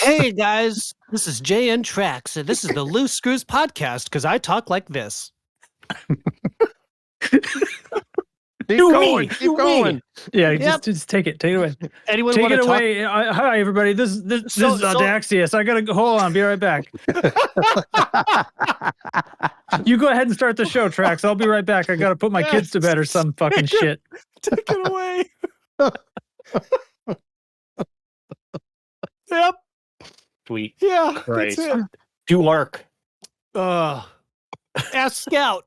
Hey guys, this is JN Tracks, and this is the Loose Screws podcast because I talk like this. Keep going. Yeah, Yep. just take it away. Anyone Take want it to talk? away. Hi, everybody. This is Daxius. I gotta go. Hold on. Be right back. You go ahead and start the show, Trax. I'll be right back. I gotta put my kids to bed or some fucking shit. Take it away. Yep. Sweet. Yeah. Right. That's it. Do work. Ask Scout.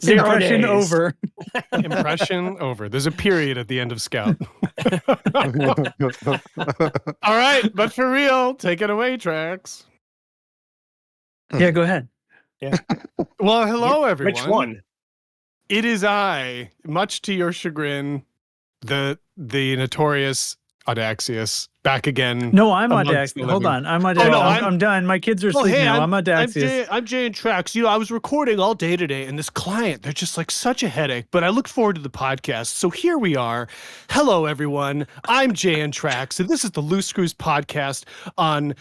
Impression over. Impression over. There's a period at the end of Scout. All right, but for real, take it away, Trax. Yeah, go ahead. Yeah. Well, hello, everyone. Which one? It is I, much to your chagrin, the notorious Audaxius, back again. No, I'm amongst the Audaxius. Hold living. on. I'm Audaxius. no, I'm done. My kids are asleep now. I'm Audaxius. I'm Jay and Trax. You know, I was recording all day today, and this client, they're just like such a headache, but I look forward to the podcast. So here we are. Hello, everyone. I'm Jay and Trax, and this is the Loose Screws podcast on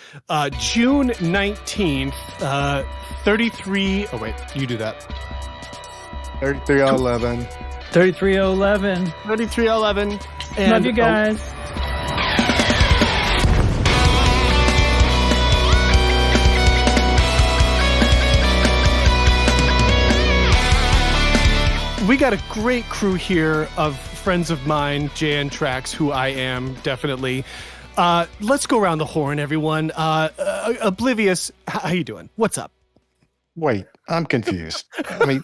June 19th, 33. Oh, wait, you do that. 3311. 33011. 3311. Love you guys. We got a great crew here of friends of mine, Jay and Trax, who I am definitely. Let's go around the horn, everyone. Oblivious, how you doing? What's up? Wait, I'm confused. I mean,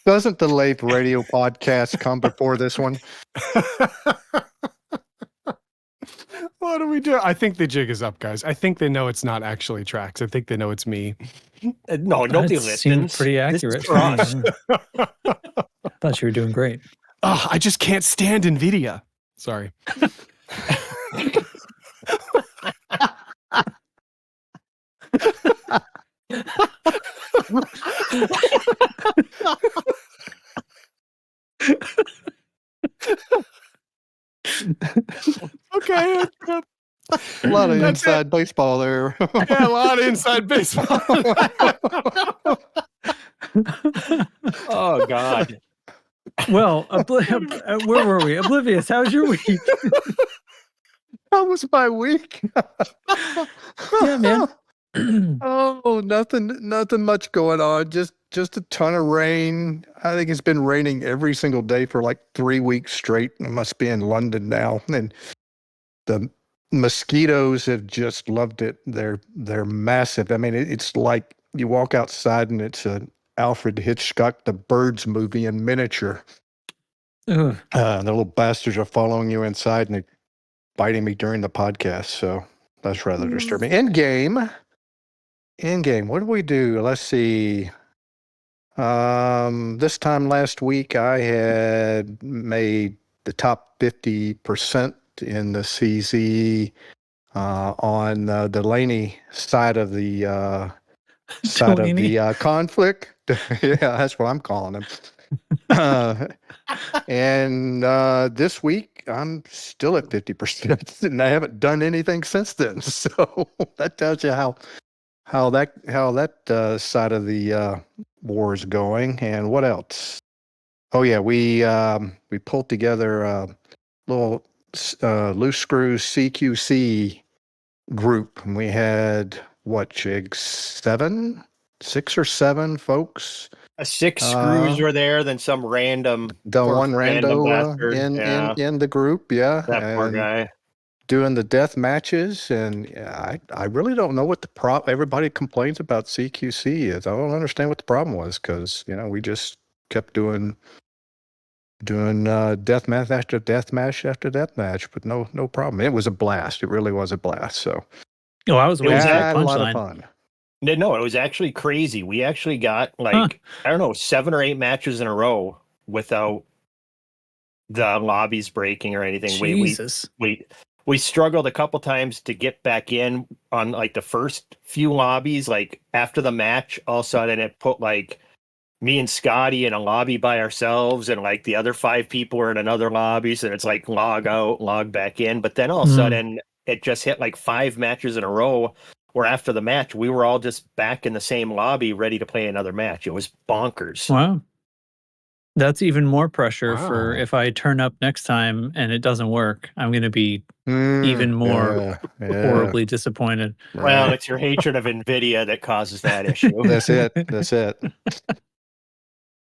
doesn't the Late Radio podcast come before this one? What do we do? I think the jig is up, guys. I think they know it's not actually Trax. I think they know it's me. No, nobody That listens. seemed pretty accurate. This is for us. I thought you were doing great. Oh, I just can't stand NVIDIA. Sorry. Okay. A lot of inside baseball there. Yeah, a lot of inside baseball. Oh, God. Well, where were we? Oblivious, how's your week? How was my week? Yeah, man. Oh, nothing much going on. Just a ton of rain. I think it's been raining every single day for like 3 weeks straight. I must be in London now. And the mosquitoes have just loved it. They're massive. I mean, it's like you walk outside and it's a Alfred Hitchcock, The Birds movie in miniature. Ugh. The little bastards are following you inside and they're biting me during the podcast. So that's rather disturbing. In game, what do we do? Let's see. This time last week, I had made the top 50% in the CZ on the Delaney side of the conflict. Yeah, that's what I'm calling him. And this week, I'm still at 50%, and I haven't done anything since then. So that tells you how that side of the war is going. And what else? Oh yeah, we pulled together a little Loose Screws CQC group, and we had what, Jig, 6 or 7 folks. 6 screws were there, then some random. The one rando bastard. in the group, yeah. That poor guy. Doing the death matches, and I really don't know what the problem. Everybody complains about CQC is. I don't understand what the problem was, because we just kept doing death match after death match after death match, but no problem. It was a blast. It really was a blast. So I was waiting for that a lot of punchline. fun. No, it was actually crazy. We actually got I don't know, 7 or 8 matches in a row without the lobbies breaking or anything. Jesus. We struggled a couple times to get back in on like the first few lobbies. Like after the match, all of a sudden it put like me and Scotty in a lobby by ourselves, and like the other 5 people were in another lobby. So it's like log out, log back in. But then all of a sudden it just hit like 5 matches in a row where after the match, we were all just back in the same lobby ready to play another match. It was bonkers. Wow. That's even more pressure for Wow. if I turn up next time and it doesn't work. I'm going to be even more horribly disappointed. Well, it's your hatred of NVIDIA that causes that issue. That's it. That's it.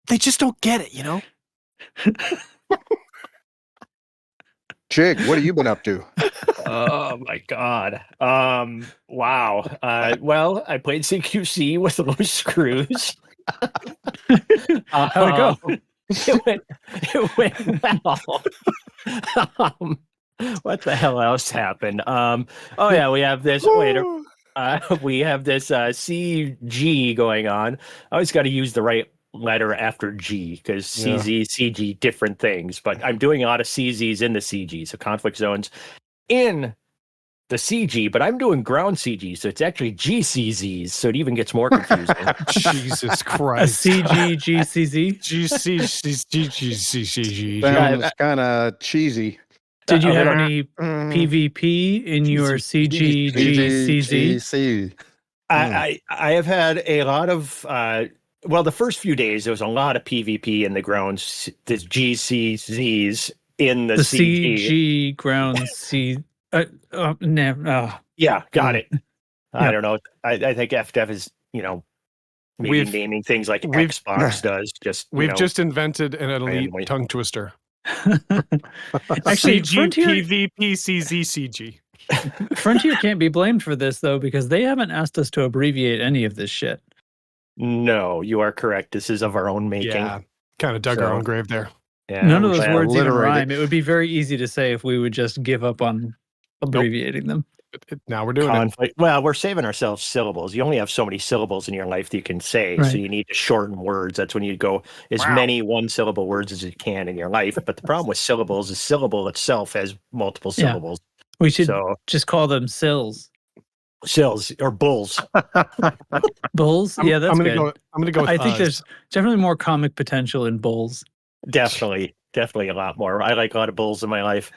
They just don't get it, you know? Jig, what have you been up to? Oh my god. Wow. Well, I played CQC with loose screws. How'd it go? It went well. What the hell else happened? Oh yeah, we have this we have this CG going on. I always got to use the right letter after G because CZ, CG, different things. But I'm doing a lot of CZs in the CG, so conflict zones in the CG, but I'm doing ground CG, so it's actually GCZs, so it even gets more confusing. Jesus A Christ. CGGCZ? GCCG. Sounds kind of cheesy. Did you have any PvP in your CGGCZ? CGGC. I have had a lot of well, the first few days there was a lot of PvP in the grounds, the GCZs in the CG. CG ground C. Yeah, got it. I don't know. I think FDev is, maybe We've- naming things like we've- Xbox does. We've just invented an elite randomly. tongue twister. Actually, CG, Frontier, PvP, CZ, CG. Frontier can't be blamed for this though because they haven't asked us to abbreviate any of this shit. No, you are correct. This is of our own making. Yeah, kind of dug our So- own grave there. Yeah, None of those Yeah, words even alliterated. rhyme. It would be very easy to say if we would just give up on abbreviating them. Now we're doing it. conflict. Well, we're saving ourselves syllables. You only have so many syllables in your life that you can say, so Right. you need to shorten words. That's when you go as many one-syllable words as you can in your life. But the problem with syllables is syllable itself has multiple Yeah. syllables. We should So just call them sills. sills or bulls. Bulls? Yeah, that's I'm gonna good. go. I'm gonna go. With I think us. there's definitely more comic potential in bulls. Definitely a lot more. I like a lot of bulls in my life.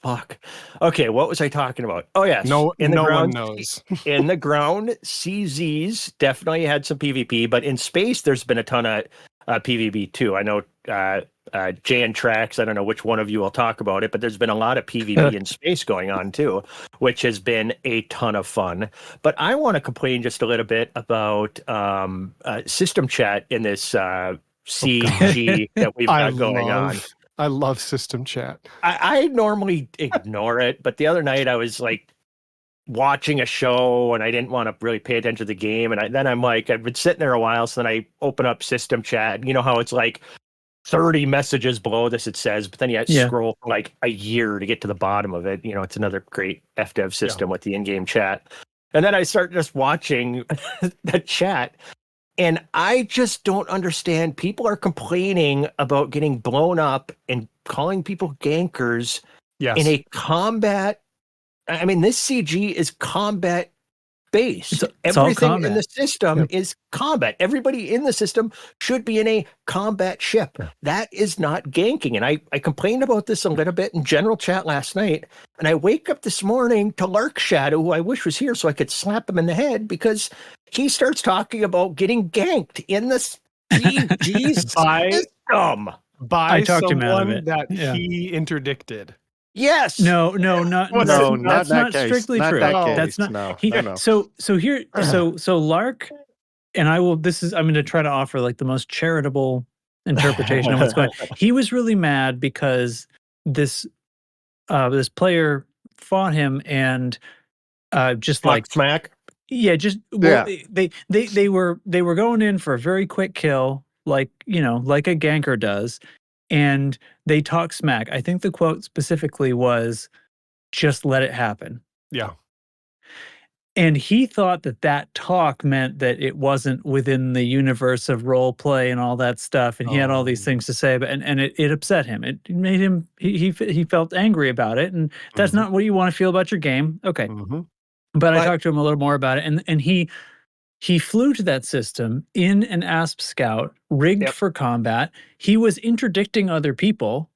Fuck. Okay, what was I talking about? Oh yes, no in the one ground, knows. in the ground, CZs definitely had some PvP, but in space, there's been a ton of PvP too. I know Jay and Trax, I don't know which one of you will talk about it, but there's been a lot of PvP in space going on too, which has been a ton of fun. But I want to complain just a little bit about system chat in this CG that we've got going on. I love system chat. I normally ignore it, but the other night I was like watching a show and I didn't want to really pay attention to the game. And then I'm like, I've been sitting there a while. So then I open up system chat. And you know how it's like 30 messages below this, it says, but then you have to scroll for like a year to get to the bottom of it. It's another great FDev system with the in-game chat. And then I start just watching the chat. And I just don't understand. People are complaining about getting blown up and calling people gankers Yes. in a combat. I mean, this CG is combat based. It's all Everything in combat. the system is combat. Everybody in the system should be in a combat ship. That is not ganking. And I complained about this a little bit in general chat last night. And I wake up this morning to Lark Shadow, who I wish was here so I could slap him in the head because he starts talking about getting ganked in this CG system. By I talked him out of someone it. that Yeah. he interdicted. Yes. No, not What's that's, that? that's that not case. strictly Not true. that case. That's not. No, He, no. So here, so Lark, and I will. I'm going to try to offer like the most charitable interpretation of what's going on. He was really mad because this player fought him and just like smack. yeah, just they were going in for a very quick kill, like like a ganker does, and they talk smack. I think the quote specifically was, "Just let it happen." Yeah. And he thought that talk meant that it wasn't within the universe of role play and all that stuff, and he had all these things to say, but and it upset him. It made him he felt angry about it, and that's not what you want to feel about your game. Okay. Mm-hmm. But I talked to him a little more about it, and he flew to that system in an ASP Scout rigged for combat. He was interdicting other people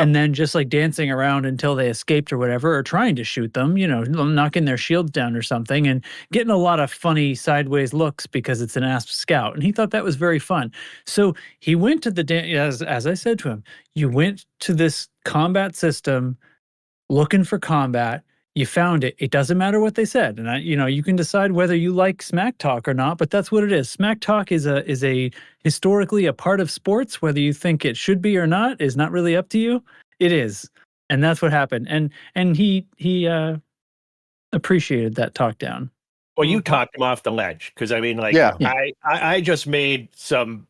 and then just like dancing around until they escaped or whatever, or trying to shoot them, knocking their shields down or something, and getting a lot of funny sideways looks because it's an ASP scout. And he thought that was very fun. So he went to the as I said to him, you went to this combat system looking for combat. You found it. It doesn't matter what they said, and you can decide whether you like smack talk or not. But that's what it is. Smack talk is a historically a part of sports. Whether you think it should be or not is not really up to you. It is, and that's what happened. And he appreciated that talk down. Well, you talked him off the ledge because I mean, like, Yeah. I just made some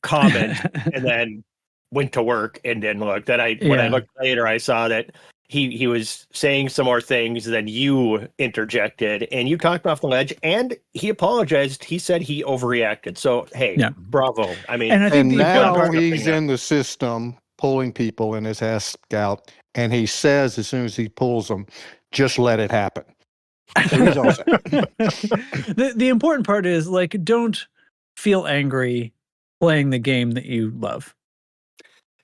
comment and then went to work and then looked. Then when I looked later, I saw that he was saying some more things than you interjected, and you talked off the ledge, and he apologized. He said he overreacted. So hey, bravo. I mean, and I think now he's in the system pulling people in his ass scout, and he says as soon as he pulls them, just let it happen. So he's all set. The important part is, like, don't feel angry playing the game that you love.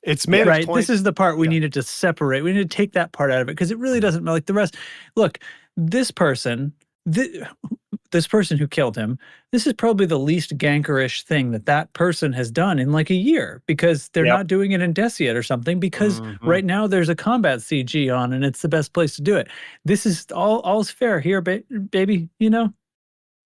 It's made right. a point. This is the part we needed to separate. We need to take that part out of it because it really doesn't like the rest. Look, this person who killed him, this is probably the least gankerish thing that person has done in like a year because they're not doing it in Deciat or something because right now there's a combat CG on and it's the best place to do it. This is all's fair here, baby,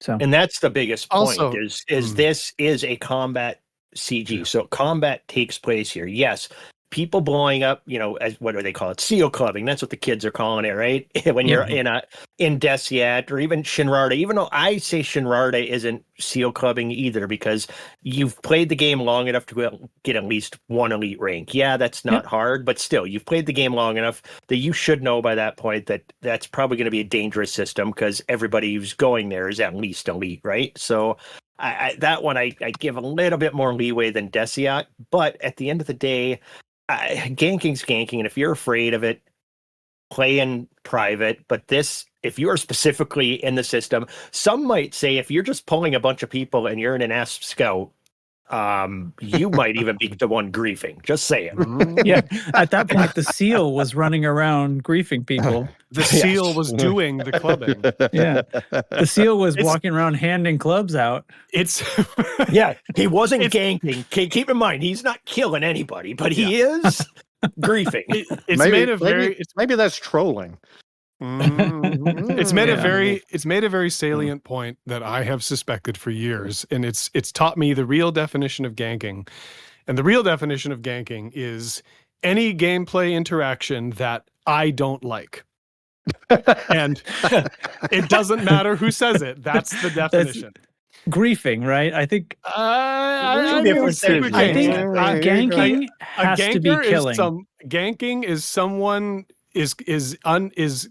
So, and that's the biggest point Also, is this is a combat CG. So combat takes place here. Yes, people blowing up, as what do they call it? Seal clubbing. That's what the kids are calling it, right? When you're in Deciat or even Shinrarde, even though I say Shinrarde isn't seal clubbing either because you've played the game long enough to get at least one elite rank. Yeah, that's not hard, but still, you've played the game long enough that you should know by that point that that's probably going to be a dangerous system because everybody who's going there is at least elite, right? So that one I give a little bit more leeway than Deciat, but at the end of the day, ganking's ganking, and if you're afraid of it, play in private. But this, if you're specifically in the system, some might say if you're just pulling a bunch of people and you're in an ASP scout, you might even be the one griefing. Just saying. Yeah, at that point, the seal was running around griefing people. The seal was doing the clubbing. Yeah, the seal was walking around handing clubs out. It's he wasn't ganking. Keep in mind, he's not killing anybody, but he is griefing. Maybe that's trolling. It's made a very salient point that I have suspected for years, and it's taught me the real definition of ganking. And the real definition of ganking is any gameplay interaction that I don't like. And it doesn't matter who says it. That's the definition. That's griefing, right? I think I think ganking has to be killing. Ganking is someone is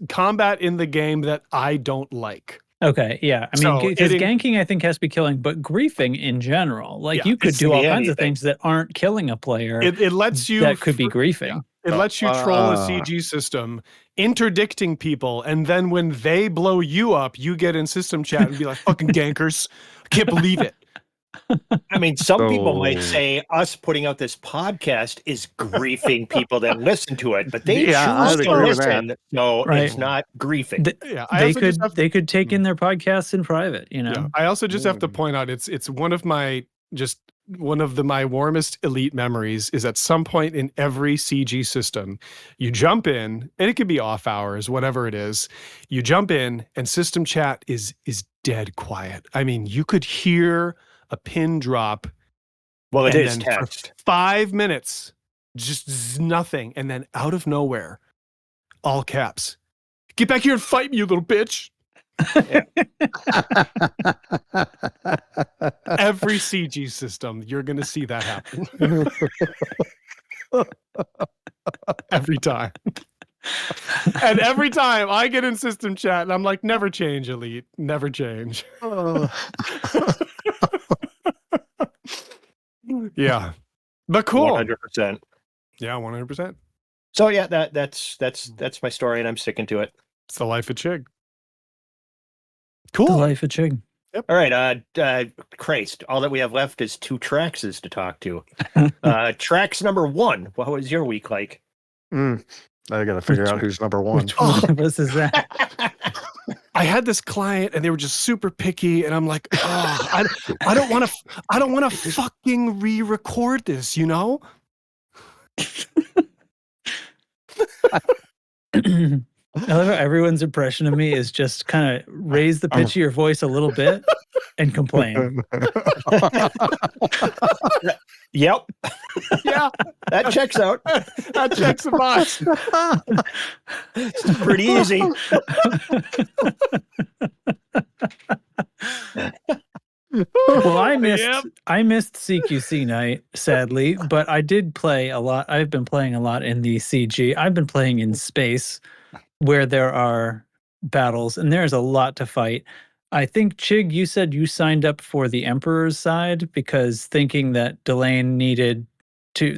combat in the game that I don't like. Okay, yeah. I mean, because ganking I think has to be killing, but griefing in general, like you could do all kinds of things that aren't killing a player. It lets you that could be griefing. Yeah. It lets you troll a CG system, interdicting people, and then when they blow you up, you get in system chat and be like, "Fucking gankers, I can't believe it." I mean, some people might say us putting out this podcast is griefing people that listen to it, but they choose to listen, so it's not griefing. They could take in their podcasts in private, Yeah. I also just have to point out it's one of my warmest elite memories is at some point in every CG system, you jump in, and it could be off hours, whatever it is. You jump in, and system chat is dead quiet. I mean, you could hear a pin drop. Well, it is text. 5 minutes, just nothing, and then out of nowhere, all caps, "Get back here and fight me, you little bitch." Every CG system, you're going to see that happen. Every time. And every time I get in system chat and I'm like, never change, elite. Never change. Yeah. But cool. 100%. Yeah, 100%. So yeah, that's my story, and I'm sticking to it. It's the life of Chig. Cool. The life of Chig. Yep. All right. Christ, all that we have left is 2 Traxes to talk to. Trax number 1. What was your week like? I got to figure out who's number one. Which one of us is that? I had this client and they were just super picky, and I'm like, oh, I don't want to fucking re-record this, you know? I love how everyone's impression of me is just kind of raise the pitch of your voice a little bit and complain. Yep. Yeah, That checks out. that checks the box. It's pretty easy. Well, I missed CQC night, sadly, but I did play a lot. I've been playing a lot in the CG. I've been playing in space where there are battles and there's a lot to fight. I think, Chig, you said you signed up for the Emperor's side because thinking that Delane needed to,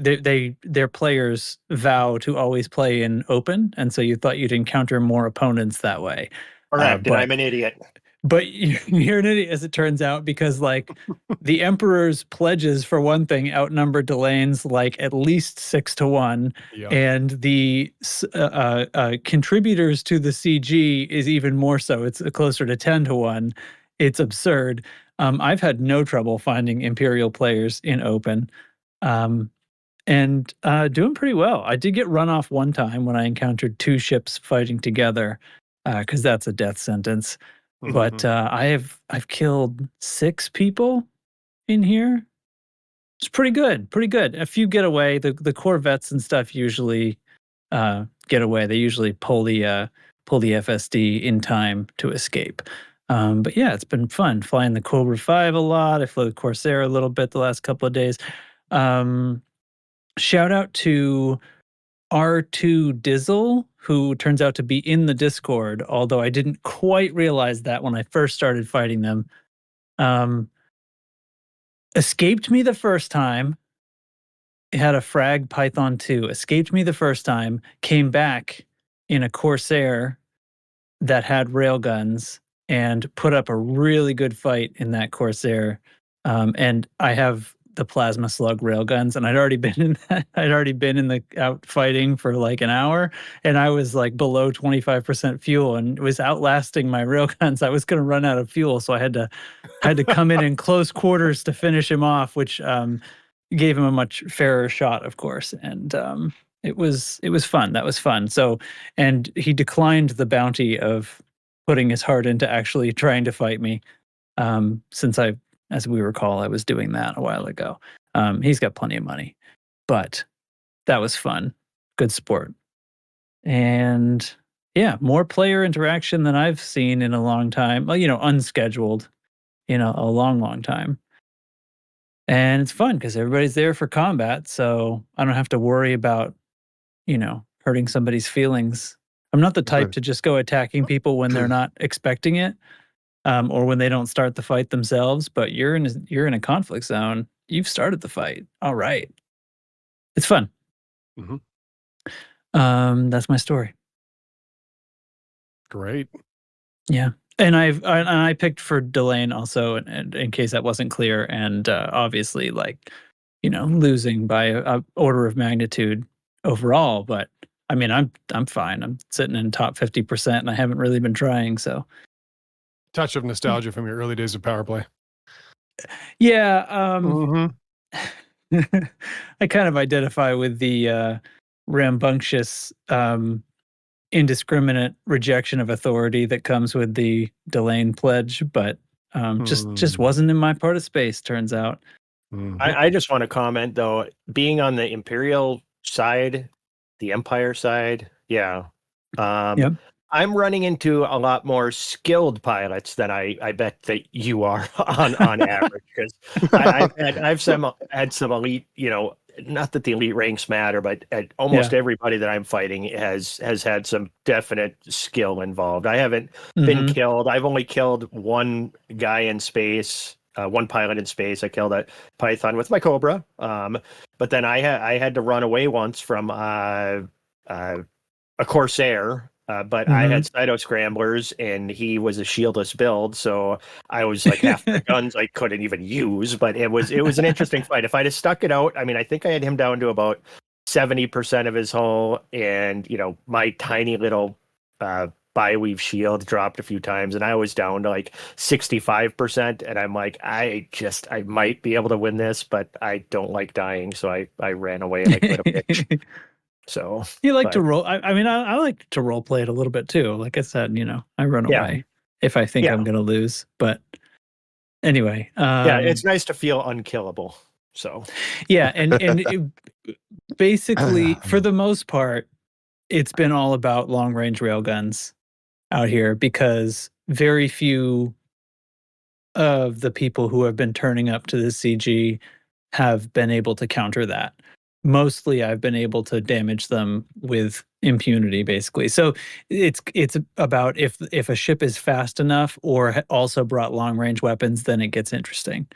their players vow to always play in open, and so you thought you'd encounter more opponents that way. Correct, and I'm an idiot. But you're an idiot, as it turns out, because like the Emperor's pledges, for one thing, outnumber Delane's like at least 6-1, and the contributors to the CG is even more so. It's closer to 10-1. It's absurd. I've had no trouble finding Imperial players in open, and doing pretty well. I did get run off one time when I encountered 2 ships fighting together, because that's a death sentence. But I've killed 6 people in here. It's pretty good, pretty good. A few get away. The Corvettes and stuff usually get away. They usually pull the FSD in time to escape. But yeah, it's been fun flying the CrugerFive a lot. I flew the Corsair a little bit the last couple of days. Shout out to R2 Dizzle, who turns out to be in the Discord, although I didn't quite realize that when I first started fighting them. Escaped me the first time. Had a frag Python 2. Escaped me the first time. Came back in a Corsair that had railguns and put up a really good fight in that Corsair. And I have the plasma slug railguns, and I'd already been in that. I'd already been in the out fighting for like an hour, and I was like below 25% fuel and was outlasting my railguns. I was going to run out of fuel, so I had to come in close quarters to finish him off, which gave him a much fairer shot, of course. And it was fun. That was fun. So, and he declined the bounty of putting his heart into actually trying to fight me, since as we recall, I was doing that a while ago. He's got plenty of money, but that was fun. Good sport. And yeah, more player interaction than I've seen in a long time. Well, unscheduled, a long, long time. And it's fun because everybody's there for combat. So I don't have to worry about, hurting somebody's feelings. I'm not the type to just go attacking people when they're not expecting it. Or when they don't start the fight themselves, but you're in a conflict zone. You've started the fight. All right, it's fun. That's my story. Great. Yeah, and I picked for Delane also, in case that wasn't clear, and obviously, losing by a order of magnitude overall. But I mean, I'm fine. I'm sitting in top 50%, and I haven't really been trying. So. Touch of nostalgia from your early days of PowerPlay. Yeah. I kind of identify with the rambunctious, indiscriminate rejection of authority that comes with the Delane pledge, but just wasn't in my part of space, turns out. I just want to comment, though, being on the Imperial side, the Empire side, yeah. Yep. I'm running into a lot more skilled pilots than I bet that you are on average, because I've had some elite, not that the elite ranks matter, but almost everybody that I'm fighting has had some definite skill involved. I haven't been killed. I've only killed one guy in space, one pilot in space. I killed a Python with my Cobra. But then I had to run away once from a Corsair. But I had Cyto Scramblers, and he was a shieldless build, so I was like half the guns I couldn't even use. But it was an interesting fight. If I'd have stuck it out, I mean, I think I had him down to about 70% of his hull, and my tiny little bi-weave shield dropped a few times, and I was down to like 65%, and I'm like, I might be able to win this, but I don't like dying, so I ran away like a little bitch. So you like to roll. I mean, I like to role play it a little bit too. Like I said, I run away if I think I'm going to lose. But anyway, it's nice to feel unkillable. So and basically, for the most part, it's been all about long range railguns out here, because very few of the people who have been turning up to the CG have been able to counter that. Mostly I've been able to damage them with impunity, basically. So it's about if a ship is fast enough or also brought long range weapons, then it gets interesting.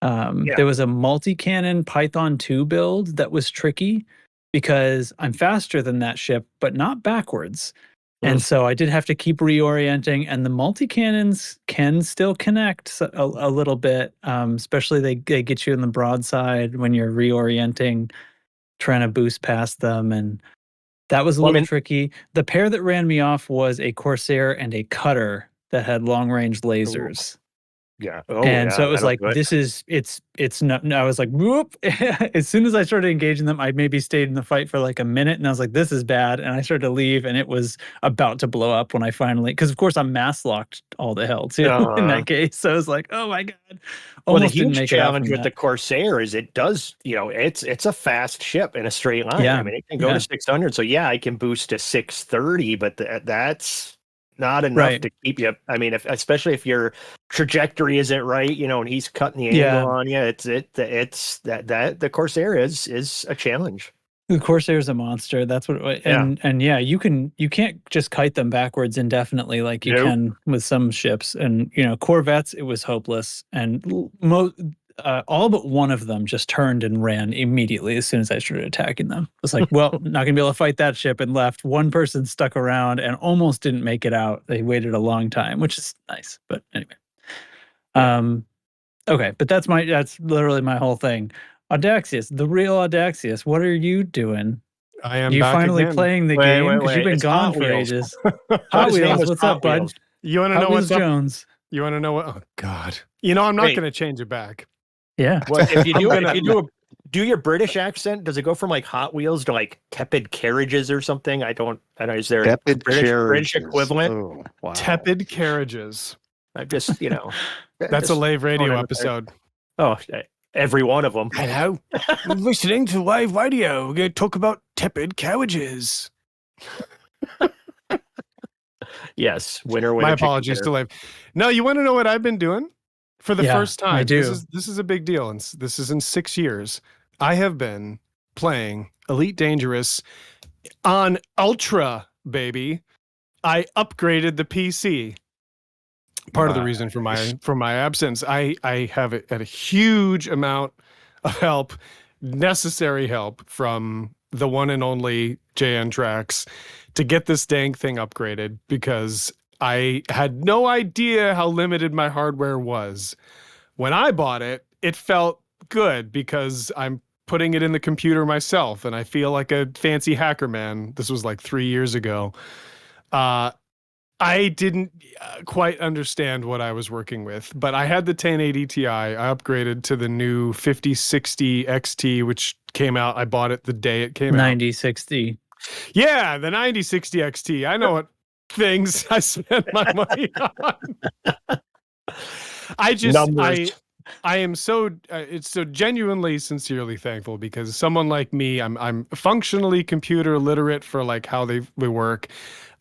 There was a multi-cannon Python 2 build that was tricky because I'm faster than that ship, but not backwards. And so I did have to keep reorienting, and the multi-cannons can still connect a little bit, especially they get you in the broadside when you're reorienting, trying to boost past them, and that was a little tricky. The pair that ran me off was a Corsair and a Cutter that had long-range lasers. Yeah. So it was like, it's not, I was like, whoop. As soon as I started engaging them, I maybe stayed in the fight for like a minute, and I was like, this is bad. And I started to leave, and it was about to blow up when I finally, because of course I'm mass locked all the hell too in that case. So I was like, oh my God. The huge challenge with the Corsair is it does, it's a fast ship in a straight line. Yeah. I mean, it can go to 600. So I can boost to 630, but that's not enough to keep you. I mean, especially if your trajectory isn't right, and he's cutting the angle on you, it's that the Corsair is a challenge. The Corsair is a monster. That's what, and you can't just kite them backwards indefinitely like you can with some ships. And Corvettes, it was hopeless. And all but one of them just turned and ran immediately as soon as I started attacking them. It was like, well, not gonna be able to fight that ship, and left. One person stuck around and almost didn't make it out. They waited a long time, which is nice. But anyway, okay, but that's literally my whole thing. Audaxius, the real Audaxius, what are you doing? I am. You back finally again. playing the game because you've been gone for ages. Hot Wheels, what's up, bud? You want to know what's up? Jones. You want to know what? Oh God! I'm not going to change it back. Yeah. Well, if you do your British accent, does it go from like Hot Wheels to like tepid carriages or something? I don't know. Is there a British equivalent? Oh, wow. Tepid carriages. I'm just, That's a Lave Radio episode. Oh, every one of them. Hello. Listening to Live Radio. We're going to talk about tepid carriages. Yes. Winner. My apologies to Live. No, you want to know what I've been doing? For the first time, I do. This is a big deal, and this is in 6 years. I have been playing Elite Dangerous on Ultra, baby. I upgraded the PC. Part of the reason for my absence, I have a huge amount of help, necessary help from the one and only JN Trax to get this dang thing upgraded, because I had no idea how limited my hardware was. When I bought it, it felt good because I'm putting it in the computer myself and I feel like a fancy hacker man. This was like 3 years ago. I didn't quite understand what I was working with, but I had the 1080 Ti. I upgraded to the new 5060 XT, which came out. I bought it the day it came out. 9060. Yeah, the 9060 XT. I know what things I spent my money on. I am so it's so genuinely, sincerely thankful, because someone like me, I'm functionally computer literate for like how they work.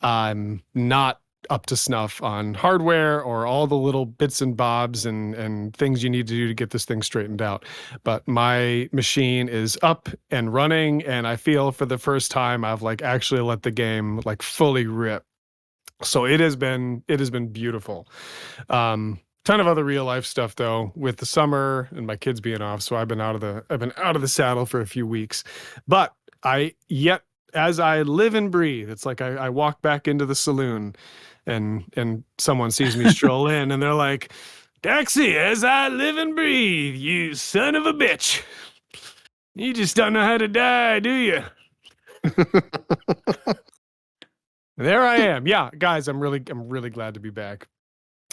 I'm not up to snuff on hardware or all the little bits and bobs and things you need to do to get this thing straightened out. But my machine is up and running, and I feel for the first time I've like actually let the game like fully rip. So it has been beautiful. Ton of other real life stuff though, with the summer and my kids being off. So I've been out of the saddle for a few weeks, but as I live and breathe, it's like I walk back into the saloon and someone sees me stroll in and they're like, "Daxi, as I live and breathe, you son of a bitch." You just don't know how to die, do you? There I am. Yeah, guys, I'm really glad to be back.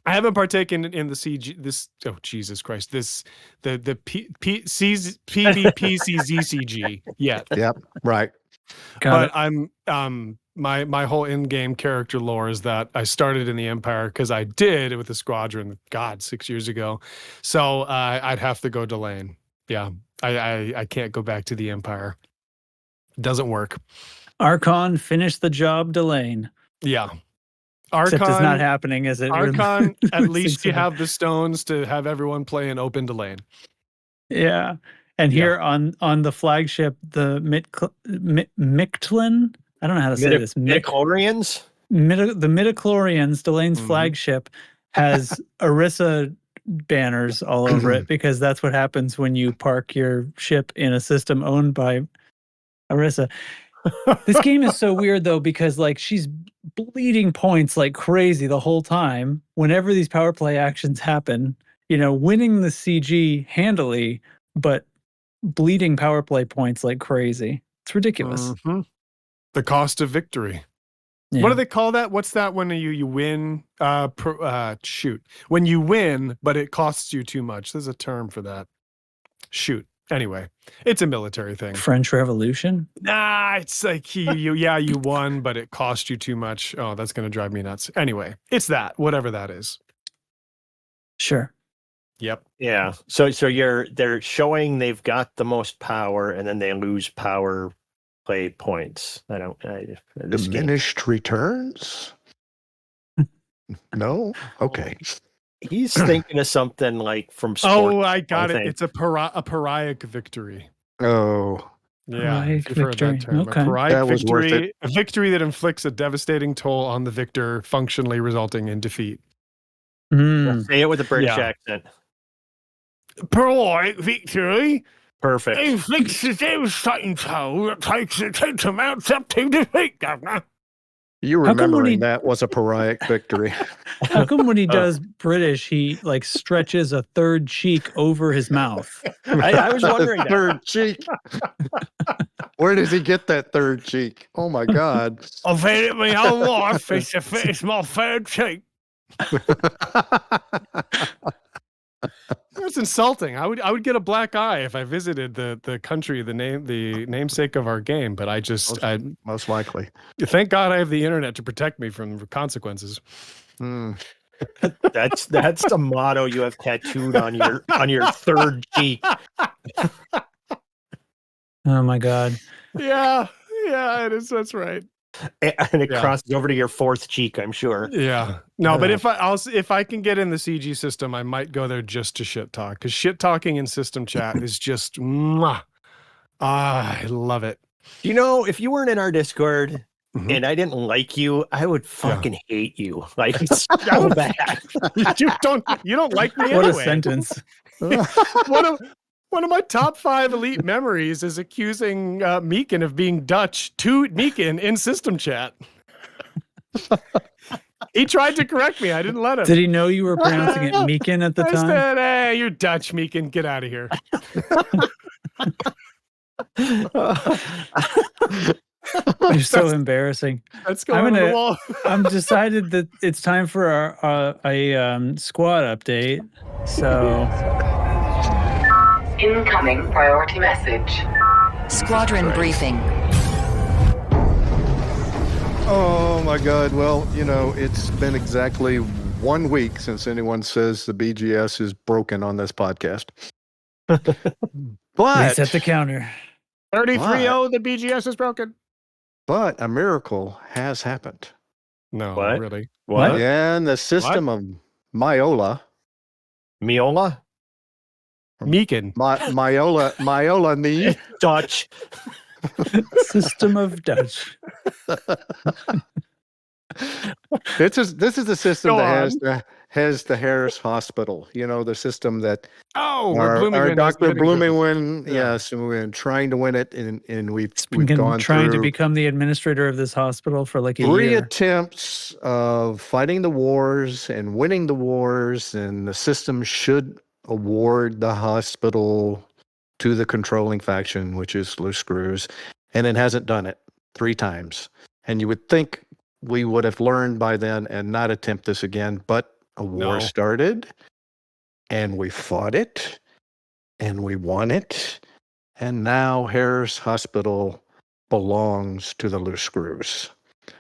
I haven't partaken in the CG. Oh Jesus Christ! The PvPCZCG yet. Yep. Right. Got But I'm my whole in-game character lore is that I started in the Empire because I did with the squadron. God, 6 years ago. So I'd have to go Delane. Yeah, I can't go back to the Empire. It doesn't work. Archon finished the job, Delane. Yeah. Except it's not Archon, happening as it Archon, at releasing least you some- have the stones to have everyone play an open Delane. Yeah. And Yeah. here on the flagship, the Mictlan, I don't know how to say this. Midichlorians? The midichlorians, Delane's Mhm. flagship, has Orisa banners all over it because that's what happens when you park your ship in a system owned by Orisa. This game is so weird though because like she's bleeding points like crazy the whole time. Whenever these power play actions happen, winning the CG handily, but bleeding power play points like crazy. It's ridiculous. Mhm. The cost of victory. Yeah. What do they call that? What's that when you win? Shoot. When you win, but it costs you too much. There's a term for that. Shoot. Anyway, it's a military thing. French Revolution? Nah, it's like you won, but it cost you too much. Oh, that's gonna drive me nuts. Anyway, it's that, whatever that is. Sure. Yep. Yeah. So they're showing they've got the most power, and then they lose power play points. This game. Diminished returns? No? Okay. He's thinking of something like from sport. Oh, I got it. think. It's a pariahic victory. Oh. Yeah, Pariahic if you've heard that victory. term. Okay. A pariahic That was worth victory, a victory that inflicts a devastating toll on the victor, functionally resulting in defeat. Mm. Say it with a British Yeah. accent. Pariahic victory Perfect. inflicts a devastating toll that takes amounts up to defeat, Governor. You How come when remembering he- that was a pariahic victory. How come when he does British, he like stretches a third cheek over his mouth? I was wondering that. Third cheek. Where does he get that third cheek? Oh my God. I've had it my whole life. It's my third cheek. That's insulting. I would get a black eye if I visited the country, the namesake of our game. But I Most likely. thank God I have the internet to protect me from consequences. Hmm. That's the motto you have tattooed on your third cheek. Oh my God. Yeah, it is. That's right. And it Yeah. crosses over to your fourth cheek, I'm sure. Yeah. No, but if I can get in the CG system, I might go there just to shit talk because shit talking in system chat is just mwah. I love it. You know, if you weren't in our Discord Mhm. and I didn't like you, I would fucking hate you. Like it's so bad. you don't like me What a anyway. sentence. One of my top 5 elite memories is accusing Meekin of being Dutch to Meekin in system chat. He tried to correct me. I didn't let him. Did he know you were pronouncing it Meekin at the I time? said, "Hey, you're Dutch, Meekin. Get out of here." You're so embarrassing. Let's go over the wall. I'm decided that it's time for a squad update. So Incoming priority message. Squadron briefing. Oh my God. Well, it's been exactly 1 week since anyone says the BGS is broken on this podcast. But reset the counter. 33-0, the BGS is broken. a miracle has happened. No, What? really. What? Yeah, and the system of Miola. Miola? Meekin. Miola me. Dutch. System of Dutch. This is the system Go that has the Harris Hospital. The system that Oh, our Bloomington Dr. has the hitting Bloomington, Yeah. yes, and we've been trying to win it, and we've Been gone trying to through become the administrator of this hospital for like a 3 year. attempts of fighting the wars and winning the wars, and the system should award the hospital to the controlling faction, which is loose screws, and it hasn't done it 3 times. And you would think we would have learned by then and not attempt this again, but a war started, and we fought it, and we won it, and now Harris Hospital belongs to the loose screws.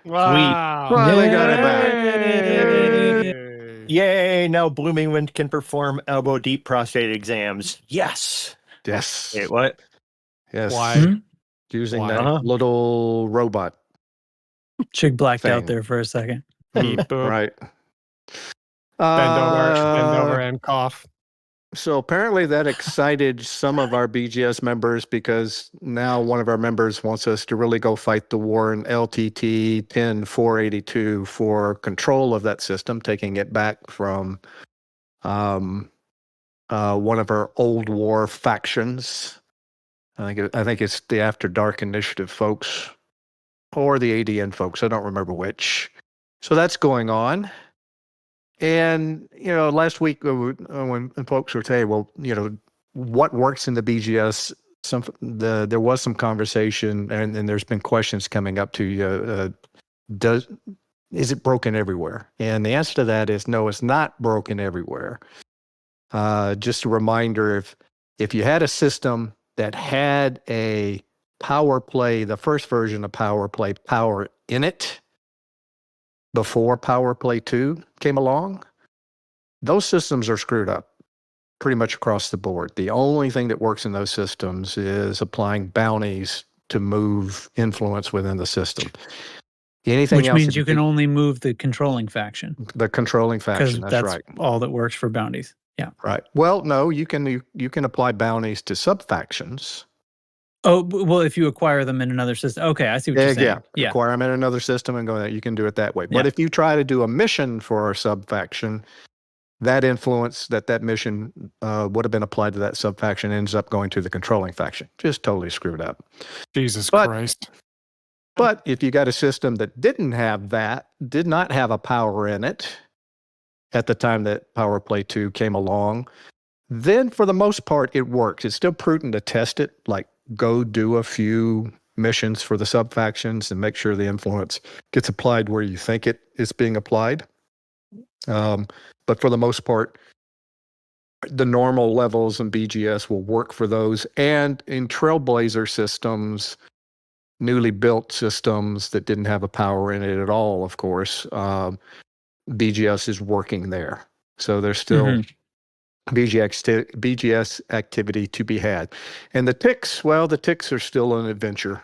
Wow. Finally got it back. Yay! Now Bloomington can perform elbow deep prostate exams. Yes. Yes. Wait, what? Yes. Why? Using Why? that little robot. Chick blacked Thing. out there for a second. Beep, boop. Right. Bend over and cough. So apparently that excited some of our BGS members, because now one of our members wants us to really go fight the war in LTT 10482 for control of that system, taking it back from one of our old war factions. I think it's the After Dark Initiative folks or the ADN folks. I don't remember which. So that's going on. And, last week when folks were saying, well, what works in the BGS, there was some conversation, and there's been questions coming up to you. Is it broken everywhere? And the answer to that is no, it's not broken everywhere. Just a reminder, if you had a system that had a PowerPlay, the first version of PowerPlay power in it, before PowerPlay 2 came along, those systems are screwed up pretty much across the board. The only thing that works in those systems is applying bounties to move influence within the system. Anything Which else means you can only move the controlling faction. The controlling faction, that's right. All that works for bounties. Yeah. Right. Well, no, you can apply bounties to sub-factions. Oh, well, if you acquire them in another system. Okay, I see what you're saying. Yeah, acquire them in another system and go there. You can do it that way. But if you try to do a mission for a sub-faction, that influence that mission would have been applied to that sub-faction ends up going to the controlling faction. Just totally screwed up. Jesus Christ. But if you got a system that did not have a power in it at the time that PowerPlay 2 came along, then for the most part, it works. It's still prudent to test it, like go do a few missions for the sub-factions and make sure the influence gets applied where you think it is being applied. But for the most part, the normal levels in BGS will work for those. And in Trailblazer systems, newly built systems that didn't have a power in it at all, of course, BGS is working there. So there's still BGS activity to be had. And the ticks are still an adventure.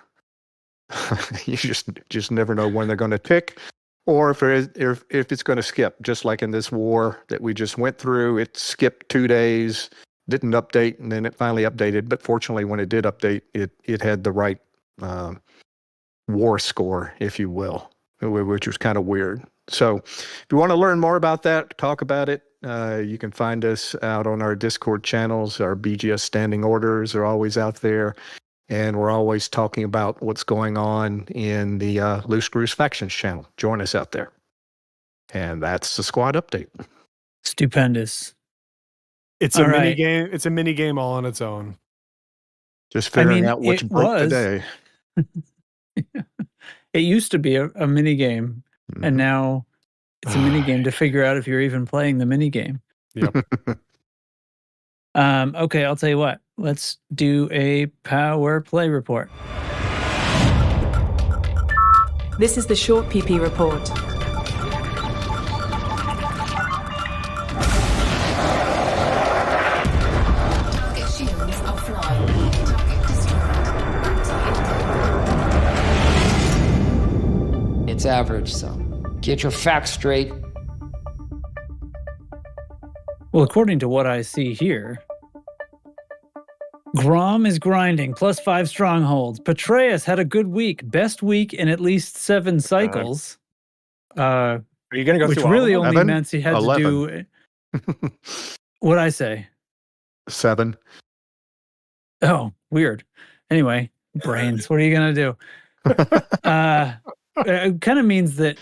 You just never know when they're going to tick, or if it's going to skip. Just like in this war that we just went through, it skipped 2 days, didn't update, and then it finally updated. But fortunately, when it did update, it had the right war score, if you will, which was kind of weird. So if you want to learn more about that, talk about it, you can find us out on our Discord channels. Our BGS standing orders are always out there, and we're always talking about what's going on in the Loose Screws Factions channel. Join us out there. And that's the squad update. Stupendous. It's a mini game. It's a mini game all on its own. Just figuring out which broke today. It used to be a mini game, and now it's a mini game to figure out if you're even playing the mini game. Yep. Okay, I'll tell you what. Let's do a power play report. This is the short PP report. Target shields offline. Target destroyed. It's average, so get your facts straight. Well, according to what I see here, Grom is grinding, +5 strongholds. Patreus had a good week, best week in at least 7 cycles. Are you going to go which through really all of them? only meant he had 11. to do. What'd I say? 7. Oh, weird. Anyway, brains. What are you gonna do? It kind of means that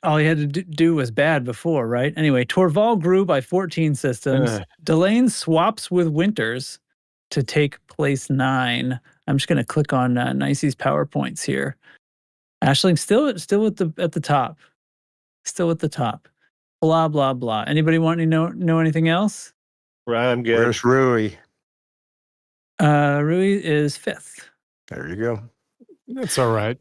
all he had to do was bad before, right? Anyway, Torval grew by 14 systems. Delane swaps with Winters. to take place 9. I'm just going to click on Nicey's PowerPoints here. Ashling's still at the top. Still at the top. Blah blah blah. Anybody want to know anything else? I'm good. Where's Rui? Rui is 5th. There you go. It's all right.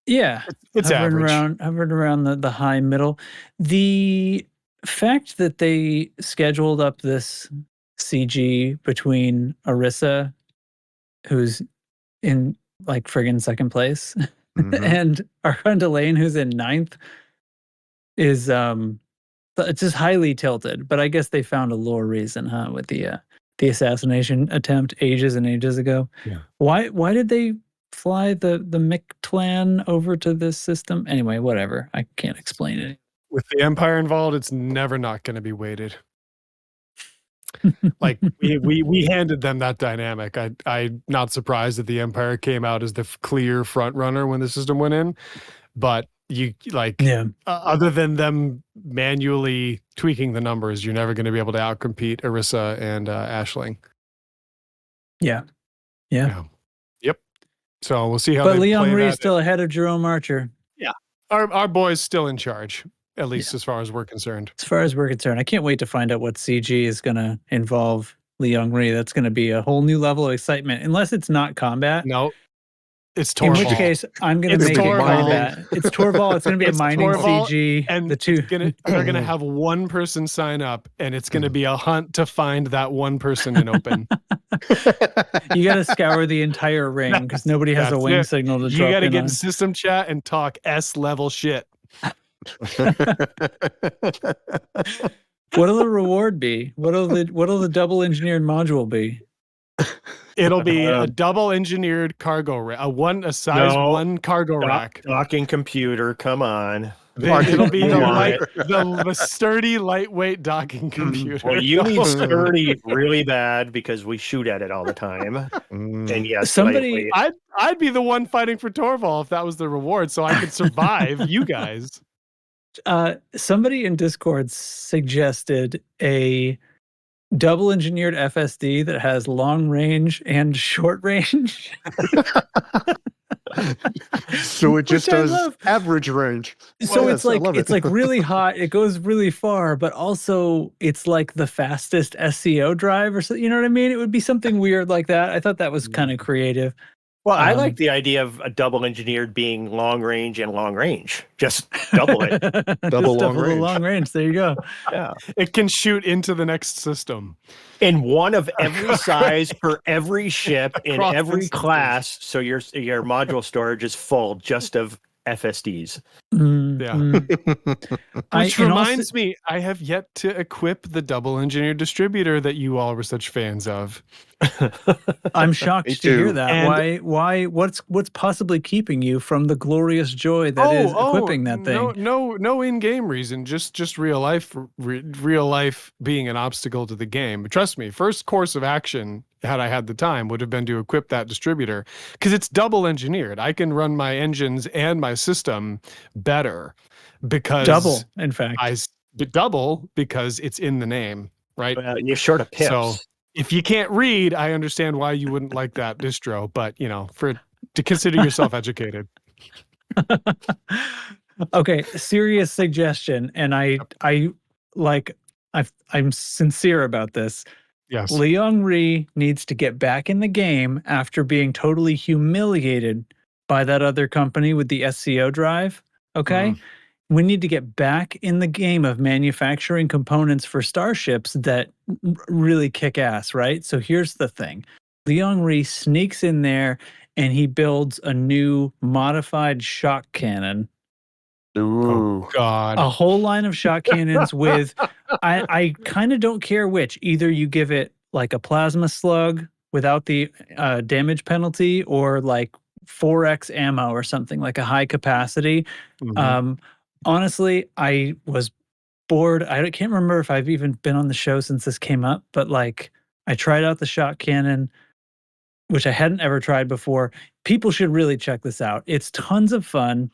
Yeah, It's average. Hovering around the high middle. The fact that they scheduled up this CG between Arissa, who's in like friggin' second place, and Aranda Lane, who's in 9th, is it's just highly tilted. But I guess they found a lore reason, huh, with the assassination attempt ages and ages ago. Yeah. Why did they fly the Mictlan over to this system? Anyway, whatever. I can't explain it. With the Empire involved, it's never not going to be weighted. Like we handed them that dynamic. I'm not surprised that the Empire came out as the clear front runner when the system went in, but you other than them manually tweaking the numbers, you're never going to be able to outcompete Arissa and Ashling. Yeah. Yep. So we'll see how. But they Leon play Rhee that. is still ahead of Jerome Archer. Yeah, our boy's still in charge, at least as far as we're concerned. As far as we're concerned, I can't wait to find out what CG is going to involve Leon Rhee. That's going to be a whole new level of excitement, unless it's not combat. No, it's Torval. In which case, I'm going to make it combat. It's Torval. It's going to be a mining CG. And the two they're going to have one person sign up, and it's going to be a hunt to find that one person in open. You got to scour the entire ring because nobody has a wing signal to drop in. You got to get on. in system chat and talk S-level shit. What'll the reward be? What'll the double engineered module be? It'll be a double engineered cargo rack, a size 1 cargo rack. Docking computer, come on. It'll be the sturdy, lightweight docking computer. Well, you need sturdy really bad because we shoot at it all the time. And yes, somebody, I'd be the one fighting for Torval if that was the reward, so I could survive you guys. Somebody in Discord suggested a double engineered FSD that has long range and short range. So it just does average range. So it's like really hot. It goes really far, but also it's like the fastest SCO drive or something. You know what I mean? It would be something weird like that. I thought that was kind of creative. Well, I like the idea of a double engineered being long range and long range. Just double it. Double long range. There you go. Yeah. It can shoot into the next system. And one of every size for every ship in every the class. So your module storage is full just of FSDs. Which reminds me, I have yet to equip the double engineered distributor that you all were such fans of. I'm shocked to hear that. And why? What's possibly keeping you from the glorious joy that is equipping that thing? No in-game reason. Just real life. Real life being an obstacle to the game. But trust me, first course of action, had I had the time, would have been to equip that distributor because it's double engineered. I can run my engines and my system better because double. In fact, double because it's in the name, right? You're short of pips. So if you can't read, I understand why you wouldn't like that distro, but to consider yourself educated. Okay, serious suggestion, and I'm sincere about this. Yes. Leon Rhee needs to get back in the game after being totally humiliated by that other company with the SCO drive. Okay? We need to get back in the game of manufacturing components for starships that really kick ass, right? So here's the thing. Leon Rhee sneaks in there and he builds a new modified shock cannon. Ooh. Oh, God. A whole line of shock cannons with, I kind of don't care which. Either you give it like a plasma slug without the damage penalty or like 4x ammo or something, like a high capacity. Honestly, I was bored. I can't remember if I've even been on the show since this came up, but like I tried out the shock cannon, which I hadn't ever tried before. People should really check this out. It's tons of fun.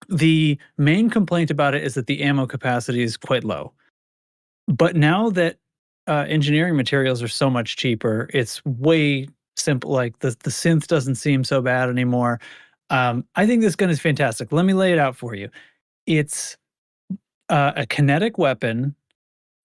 The main complaint about it is that the ammo capacity is quite low. But now that engineering materials are so much cheaper. It's way simple. Like the synth doesn't seem so bad anymore. I think this gun is fantastic. Let me lay it out for you. It's a kinetic weapon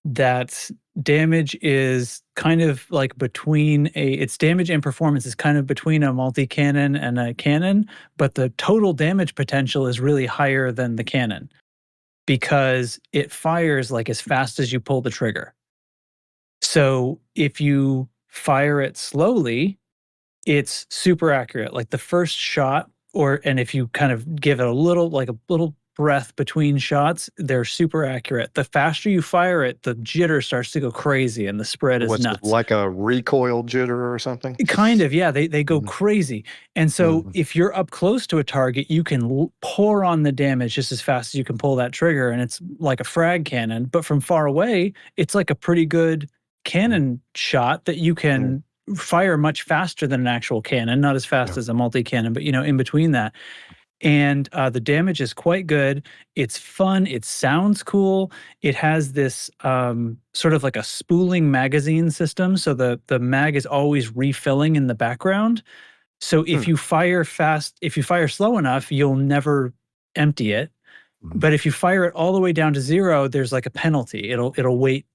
that damage is kind of like between its damage and performance is kind of between a multi-cannon and a cannon, but the total damage potential is really higher than the cannon because it fires like as fast as you pull the trigger. So if you fire it slowly, it's super accurate. Like the first shot, and if you kind of give it a little breath between shots, they're super accurate. The faster you fire it, the jitter starts to go crazy and the spread is nuts. Like a recoil jitter or something? Kind of, yeah. They go crazy. And so if you're up close to a target, you can pour on the damage just as fast as you can pull that trigger, and it's like a frag cannon. But from far away, it's like a pretty good cannon shot that you can fire much faster than an actual cannon, not as fast as a multi-cannon, but in between that. And the damage is quite good. It's fun. It sounds cool. It has this sort of like a spooling magazine system. So the mag is always refilling in the background. So if you fire fast, if you fire slow enough, you'll never empty it. But if you fire it all the way down to 0, there's like a penalty. It'll wait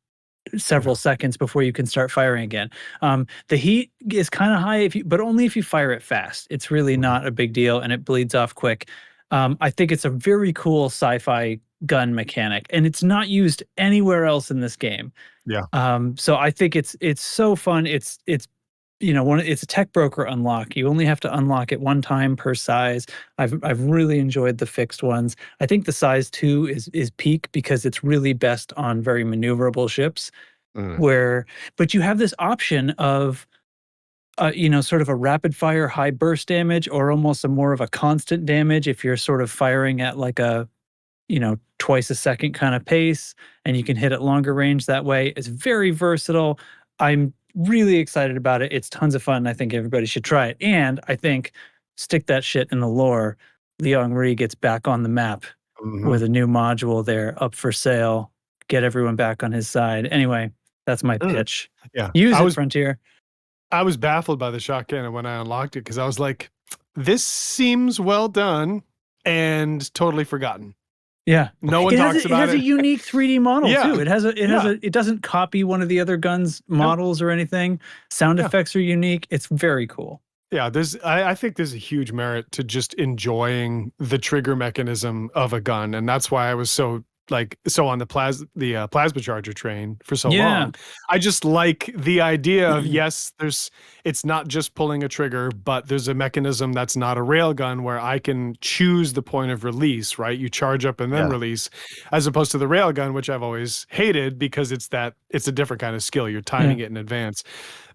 several seconds before you can start firing again. The heat is kind of high, but only if you fire it fast. It's really not a big deal, and it bleeds off quick. I think it's a very cool sci-fi gun mechanic, and it's not used anywhere else in this game. Yeah. So I think it's so fun. It's it's a tech broker unlock. You only have to unlock it one time per size. I've really enjoyed the fixed ones. I think the size 2 is peak because it's really best on very maneuverable ships. But you have this option of sort of a rapid fire high burst damage, or almost more of a constant damage if you're sort of firing at like a twice a second kind of pace, and you can hit at longer range that way. It's very versatile. I'm really excited about it. It's tons of fun. I think everybody should try it. And I think stick that shit in the lore. Liang Ri gets back on the map with a new module there up for sale. Get everyone back on his side. Anyway, that's my pitch. Yeah. Use it, Frontier. I was baffled by the shot cannon when I unlocked it because I was like, this seems well done and totally forgotten. Yeah, no one talks about it. It has a unique 3D model too. It doesn't copy one of the other guns' models or anything. Sound effects are unique. It's very cool. Yeah, I think there's a huge merit to just enjoying the trigger mechanism of a gun, and that's why I was so on the plasma charger train for so long. I just like the idea of it's not just pulling a trigger, but there's a mechanism that's not a railgun where I can choose the point of release, right? You charge up and then release, as opposed to the railgun, which I've always hated because it's a different kind of skill. You're timing it in advance.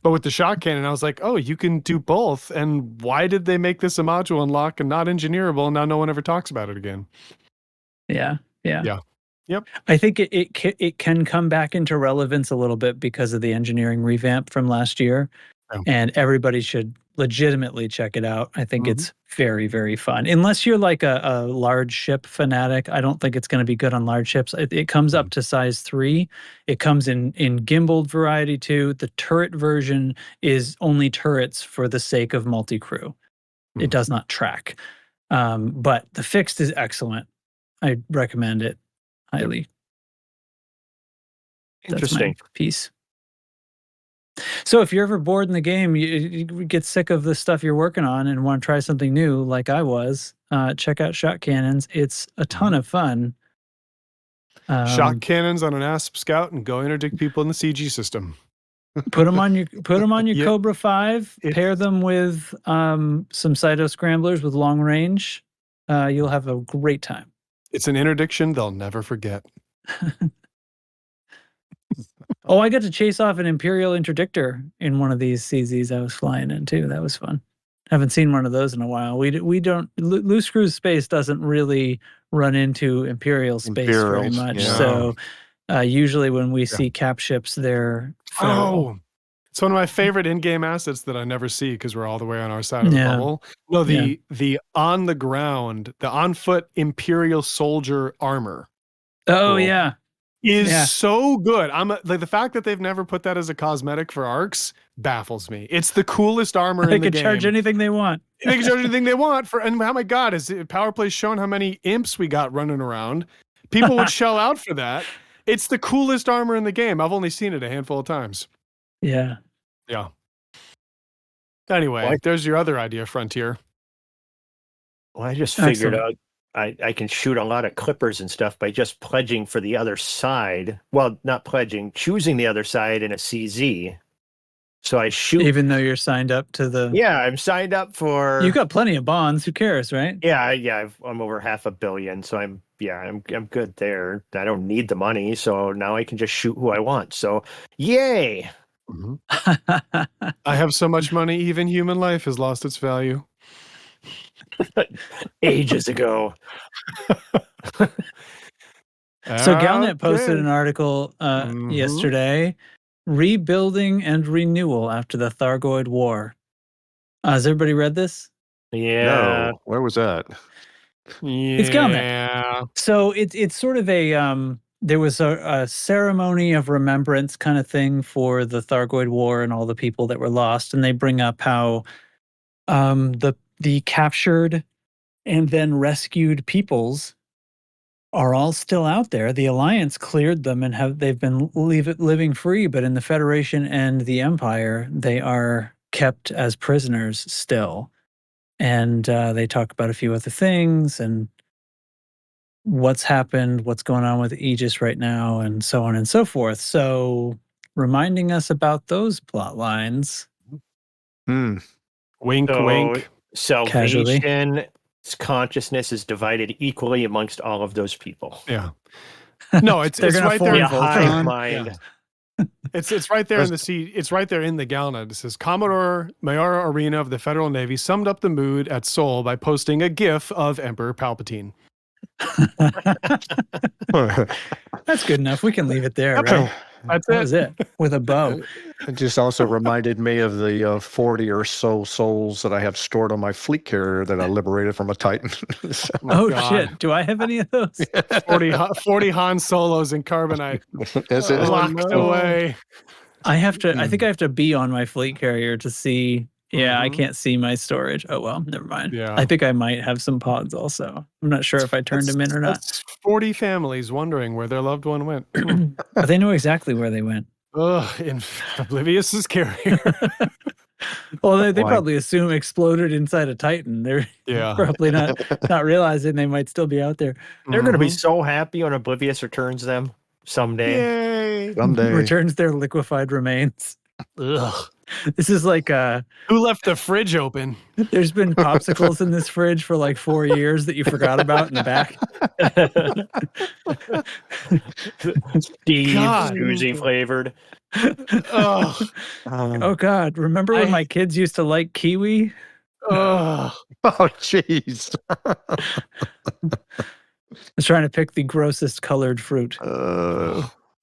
But with the shot cannon, I was like, oh, you can do both. And why did they make this a module unlock and not engineerable? And now no one ever talks about it again. Yeah. Yep. I think it can come back into relevance a little bit because of the engineering revamp from last year, and everybody should legitimately check it out. I think it's very, very fun. Unless you're like a large ship fanatic, I don't think it's going to be good on large ships. It comes up to size 3. It comes in gimbaled variety too. The turret version is only turrets for the sake of multi-crew. It does not track. But the fixed is excellent. I recommend it highly. Interesting. That's my piece. So if you're ever bored in the game, you get sick of the stuff you're working on and want to try something new, like I was, check out Shot Cannons. It's a ton of fun. Shot cannons on an ASP Scout and go interdict people in the CG system. Put them on your CoveRFive. Pair them with some Cyto scramblers with long range. You'll have a great time. It's an interdiction they'll never forget. Oh, I got to chase off an Imperial interdictor in one of these CZs I was flying in too. That was fun. Haven't seen one of those in a while. We don't. Loose Cruise Space doesn't really run into Imperial space very much. Yeah. So usually when we see cap ships, they're feral. It's one of my favorite in-game assets that I never see because we're all the way on our side of the bubble. No, the on the ground, the on-foot Imperial soldier armor. Oh, yeah. is so good. Like the fact that they've never put that as a cosmetic for arcs baffles me. It's the coolest armor in the game. They can charge anything they want. They can charge anything they want for. And oh my God, is PowerPlay showing how many imps we got running around? People would shell out for that. It's the coolest armor in the game. I've only seen it a handful of times. Yeah. Yeah. Anyway, there's your other idea, Frontier. Well, I just figured out I can shoot a lot of clippers and stuff by just pledging for the other side. Well, not pledging, choosing the other side in a CZ. So I shoot. Even though you're signed up to the. Yeah, I'm signed up for. You've got plenty of bonds. Who cares, right? Yeah. I'm over $500 million, so I'm good there. I don't need the money, so now I can just shoot who I want. So, yay! Mm-hmm. I have so much money, even human life has lost its value. Ages ago. So Galnet posted an article yesterday, rebuilding and renewal after the Thargoid War. Has everybody read this? Yeah. No. Where was that? Yeah. It's Galnet. So it's sort of a there was a ceremony of remembrance kind of thing for the Thargoid War and all the people that were lost, and they bring up how the captured and then rescued peoples are all still out there. The Alliance cleared them and they've been living free, but in the Federation and the Empire, they are kept as prisoners still. And they talk about a few other things and what's happened, what's going on with Aegis right now, and so on and so forth. So reminding us about those plot lines. Wink, wink. Salvation, consciousness is divided equally amongst all of those people. Yeah. No, it's right there in hive mind. Yeah. It's right there in the it's right there in the Galnet. It says Commodore Miola Arena of the Federal Navy summed up the mood at Seoul by posting a GIF of Emperor Palpatine. That's good enough. We can leave it there, right? That was it. With a bow. It just also reminded me of the 40 or so souls that I have stored on my fleet carrier that I liberated from a Titan. Shit. Do I have any of those? 40 Han Solos in carbonite. Is it locked away? I think I have to be on my fleet carrier to see. Yeah, I can't see my storage. Oh, well, never mind. Yeah. I think I might have some pods also. I'm not sure if I turned them in or not. That's 40 families wondering where their loved one went. But they know exactly where they went. In Oblivious's carrier. Well, they probably assume exploded inside a Titan. They're probably not realizing they might still be out there. They're going to be so happy when Oblivious returns them someday. Yay. Someday. Returns their liquefied remains. Ugh. This is like who left the fridge open? There's been popsicles in this fridge for like 4 years that you forgot about in the back. Steve Scoozy flavored. Oh God! Remember when my kids used to like kiwi? Oh jeez. I was trying to pick the grossest colored fruit.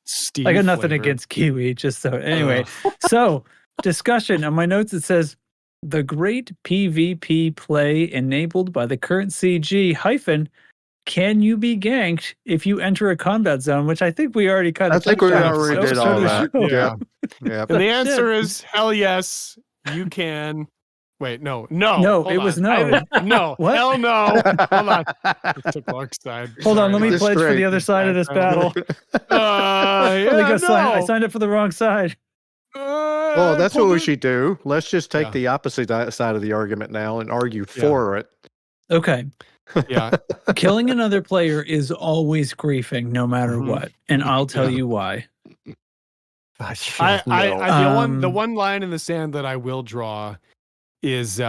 Steve I got nothing flavored. against kiwi. Just so anyway. So discussion on my notes. It says the great PvP play enabled by the current CG hyphen. Can you be ganked if you enter a combat zone? Which I think we already kind of. I think we already did all that. Yeah. And the answer is hell yes, you can. Wait, no. It was no. No. What? Hell no. Hold on. It took Mark's side. Hold on, let me pledge for the other side of this battle. I signed up for the wrong side. Well, that's what we should do. Let's just take the opposite side of the argument now and argue for it. Okay. Yeah. Killing another player is always griefing, no matter what, and I'll tell you why. The one line in the sand that I will draw is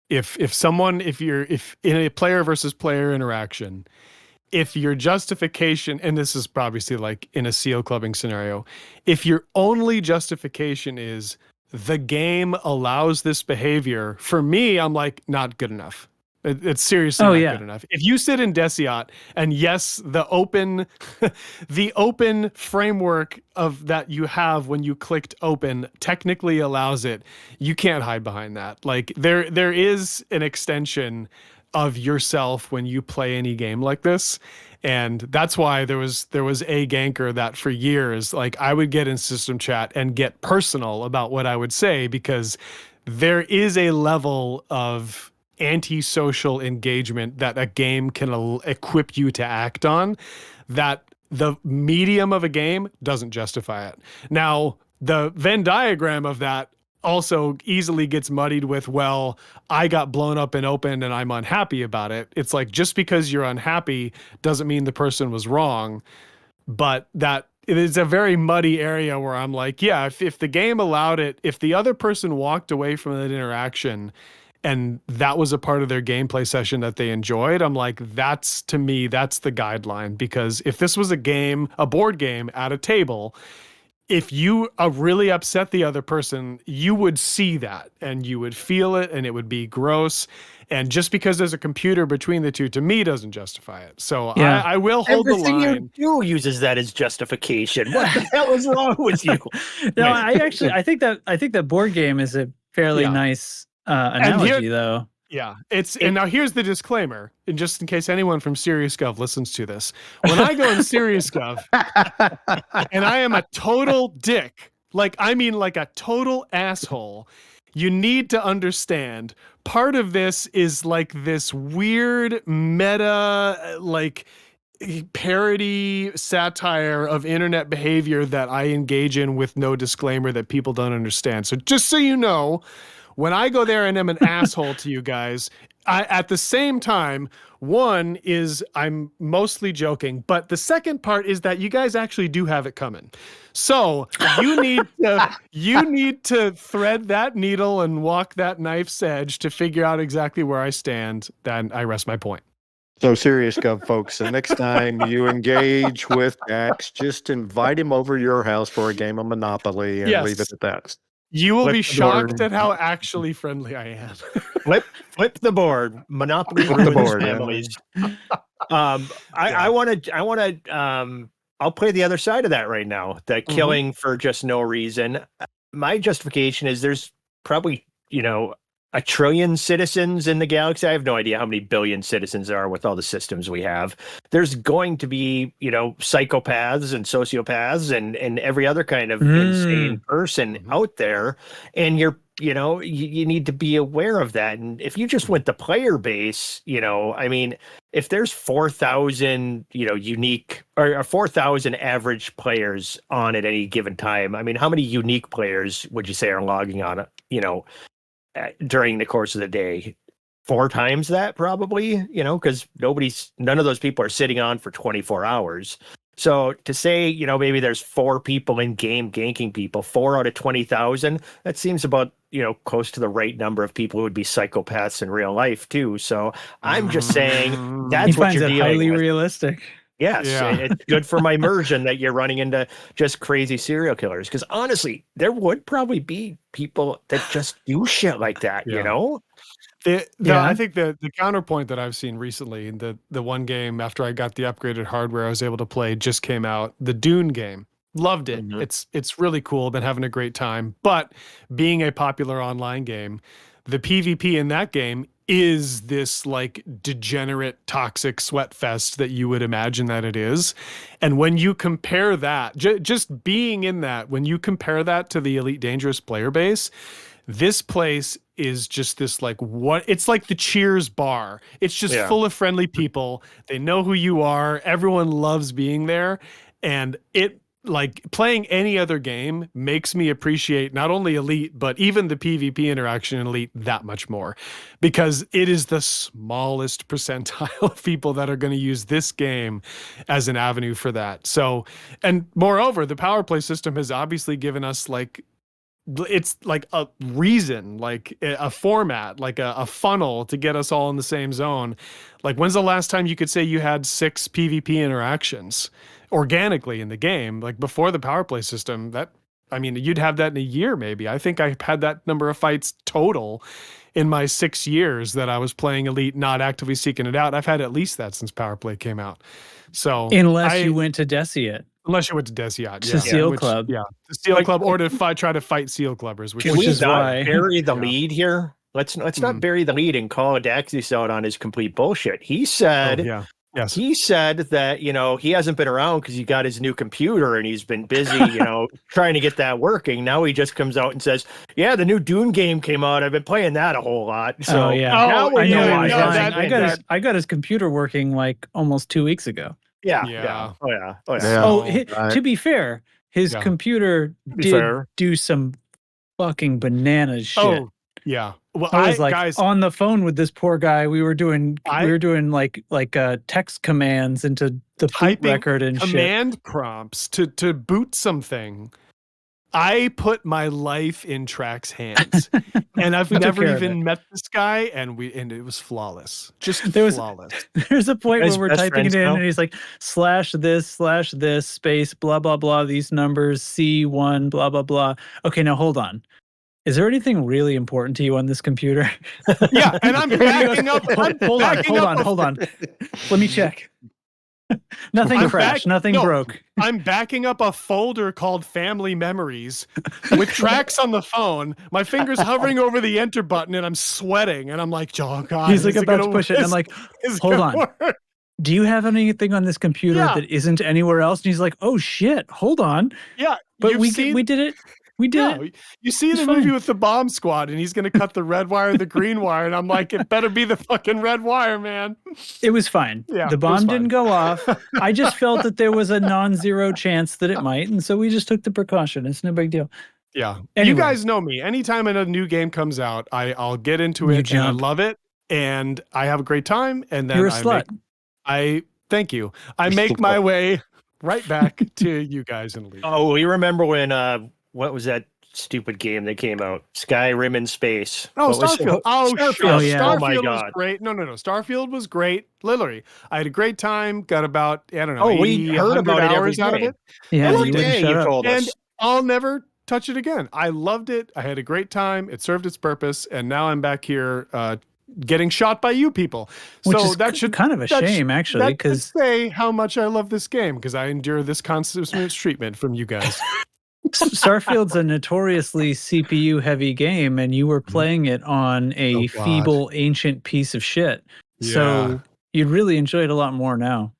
if in a player versus player interaction, if your justification, and this is probably like in a SEAL clubbing scenario, if your only justification is the game allows this behavior, for me, I'm like, not good enough. It's seriously not good enough. If you sit in Deciat and yes, the open framework of that you have when you clicked open technically allows it, you can't hide behind that. Like there is an extension of yourself when you play any game like this. And that's why there was a ganker that for years, like I would get in system chat and get personal about what I would say, because there is a level of antisocial engagement that a game can equip you to act on that the medium of a game doesn't justify it. Now, the Venn diagram of that also easily gets muddied with, well, I got blown up and opened and I'm unhappy about it. It's like, just because you're unhappy doesn't mean the person was wrong. But that it is a very muddy area where I'm like, yeah, if the game allowed it, if the other person walked away from that interaction and that was a part of their gameplay session that they enjoyed, I'm like, that's, to me, that's the guideline. Because if this was a board game at a table, if you really upset the other person, you would see that and you would feel it and it would be gross. And just because there's a computer between the two, to me, doesn't justify it. So Yeah. I will hold Everything the line. you do uses that as justification. What the hell is wrong with you? No, I think that board game is a fairly nice analogy, though. Yeah, and now here's the disclaimer, and just in case anyone from Serious Gov listens to this. When I go in Serious Gov and I am a total dick, like a total asshole, you need to understand part of this is like this weird meta, like parody satire of internet behavior that I engage in with no disclaimer that people don't understand. So just so you know, when I go there and am an asshole to you guys, at the same time, one is I'm mostly joking, but the second part is that you guys actually do have it coming. So you need to thread that needle and walk that knife's edge to figure out exactly where I stand. Then I rest my point. So Serious Gov, folks, the next time you engage with Dax, just invite him over to your house for a game of Monopoly and leave it at that. You will Flip be the shocked board. at how actually friendly I am. Flip the board. Monopoly Flip the ruins board, families. I want to. I'll play the other side of that right now. The killing for just no reason. My justification is there's probably 1 trillion citizens in the galaxy. I have no idea how many billion citizens there are with all the systems we have. There's going to be, psychopaths and sociopaths and every other kind of insane person out there. And you need to be aware of that. And if you just went to player base, if there's 4,000, unique or 4,000 average players on at any given time, how many unique players would you say are logging on, during the course of the day? 4 times that probably, because none of those people are sitting on for 24 hours. So to say, maybe there's 4 people in game ganking people, 4 out of 20,000, that seems about, close to the right number of people who would be psychopaths in real life too. So I'm just saying that's what you're dealing highly with. Realistic. Yes, Yeah. It's good for my immersion that you're running into just crazy serial killers. Because honestly, there would probably be people that just do shit like that, I think the counterpoint that I've seen recently, the one game after I got the upgraded hardware I was able to play just came out, the Dune game. Loved it. It's really cool. Been having a great time. But being a popular online game, the PvP in that game is this like degenerate toxic sweat fest that you would imagine that it is. And when you compare that, just being in that, when you compare that to the Elite Dangerous player base, this place is just this it's like the Cheers bar. It's just full of friendly people. They know who you are. Everyone loves being there. And it, like, playing any other game makes me appreciate not only Elite, but even the PvP interaction in Elite that much more, because it is the smallest percentile of people that are going to use this game as an avenue for that. So, and moreover, the PowerPlay system has obviously given us it's like a reason, like a format, like a funnel to get us all in the same zone. Like, when's the last time you could say you had 6 PvP interactions organically in the game? Like, before the PowerPlay system, you'd have that in a year maybe. I think I had that number of fights total in my 6 years that I was playing Elite, not actively seeking it out. I've had at least that since PowerPlay came out. So unless you went to Desiat. Unless you went to Desiat, to Seal Club. Yeah, the Seal Club, or to try to fight Seal Clubbers, which Can we is not why bury the lead here? let's not bury the lead and call Daxus out on his complete bullshit. He said, he said that, he hasn't been around because he got his new computer and he's been busy, trying to get that working. Now he just comes out and says, yeah, the new Dune game came out. I've been playing that a whole lot. So now we know he has I got his computer working like almost 2 weeks ago. Yeah. Oh, yeah. To be fair, his computer did do some fucking bananas shit. Oh, yeah. Well, I was like guys, on the phone with this poor guy. We were doing like text commands into the boot record and command prompts to boot something. I put my life in Track's hands, and I've never even met this guy, and it was flawless. Just flawless. There's a point where we're typing it in, and he's like /this space blah blah blah these numbers C1 blah blah blah. Okay, now hold on. Is there anything really important to you on this computer? Yeah, and I'm backing up. Hold on. Let me check. Nothing crashed. Nothing broke. I'm backing up a folder called Family Memories with Tracks on the phone. My fingers hovering over the enter button, and I'm sweating. And I'm like, oh God. He's like about to push it. And I'm like, hold on. Work? Do you have anything on this computer that isn't anywhere else? And he's like, oh shit, hold on. Yeah, but we did it. We did it. You see the movie with the bomb squad, and he's going to cut the red wire, the green wire, and I'm like, it better be the fucking red wire, man. It was fine. Yeah, the bomb didn't go off. I just felt that there was a non-zero chance that it might, and so we just took the precaution. It's no big deal. Yeah. Anyway. You guys know me. Anytime a new game comes out, I'll get into it, and I love it, and I have a great time, and then you're a slut. Thank you. I make my way right back to you guys and leave. Oh, we remember when what was that stupid game that came out? Skyrim in space. Oh, Starfield. Starfield. Yeah. Oh my Starfield God. was great. No. Starfield was great. Literally, I had a great time. Got about, I don't know. Oh, we heard about it every out of day. it. Yeah, you told us. And I'll never touch it again. I loved it. I had a great time. It served its purpose, and now I'm back here getting shot by you people. Which so is that should kind of a shame, actually, because say how much I love this game because I endure this constant treatment from you guys. Starfield's a notoriously CPU heavy game, and you were playing it on a feeble ancient piece of shit. Yeah. So you'd really enjoy it a lot more now.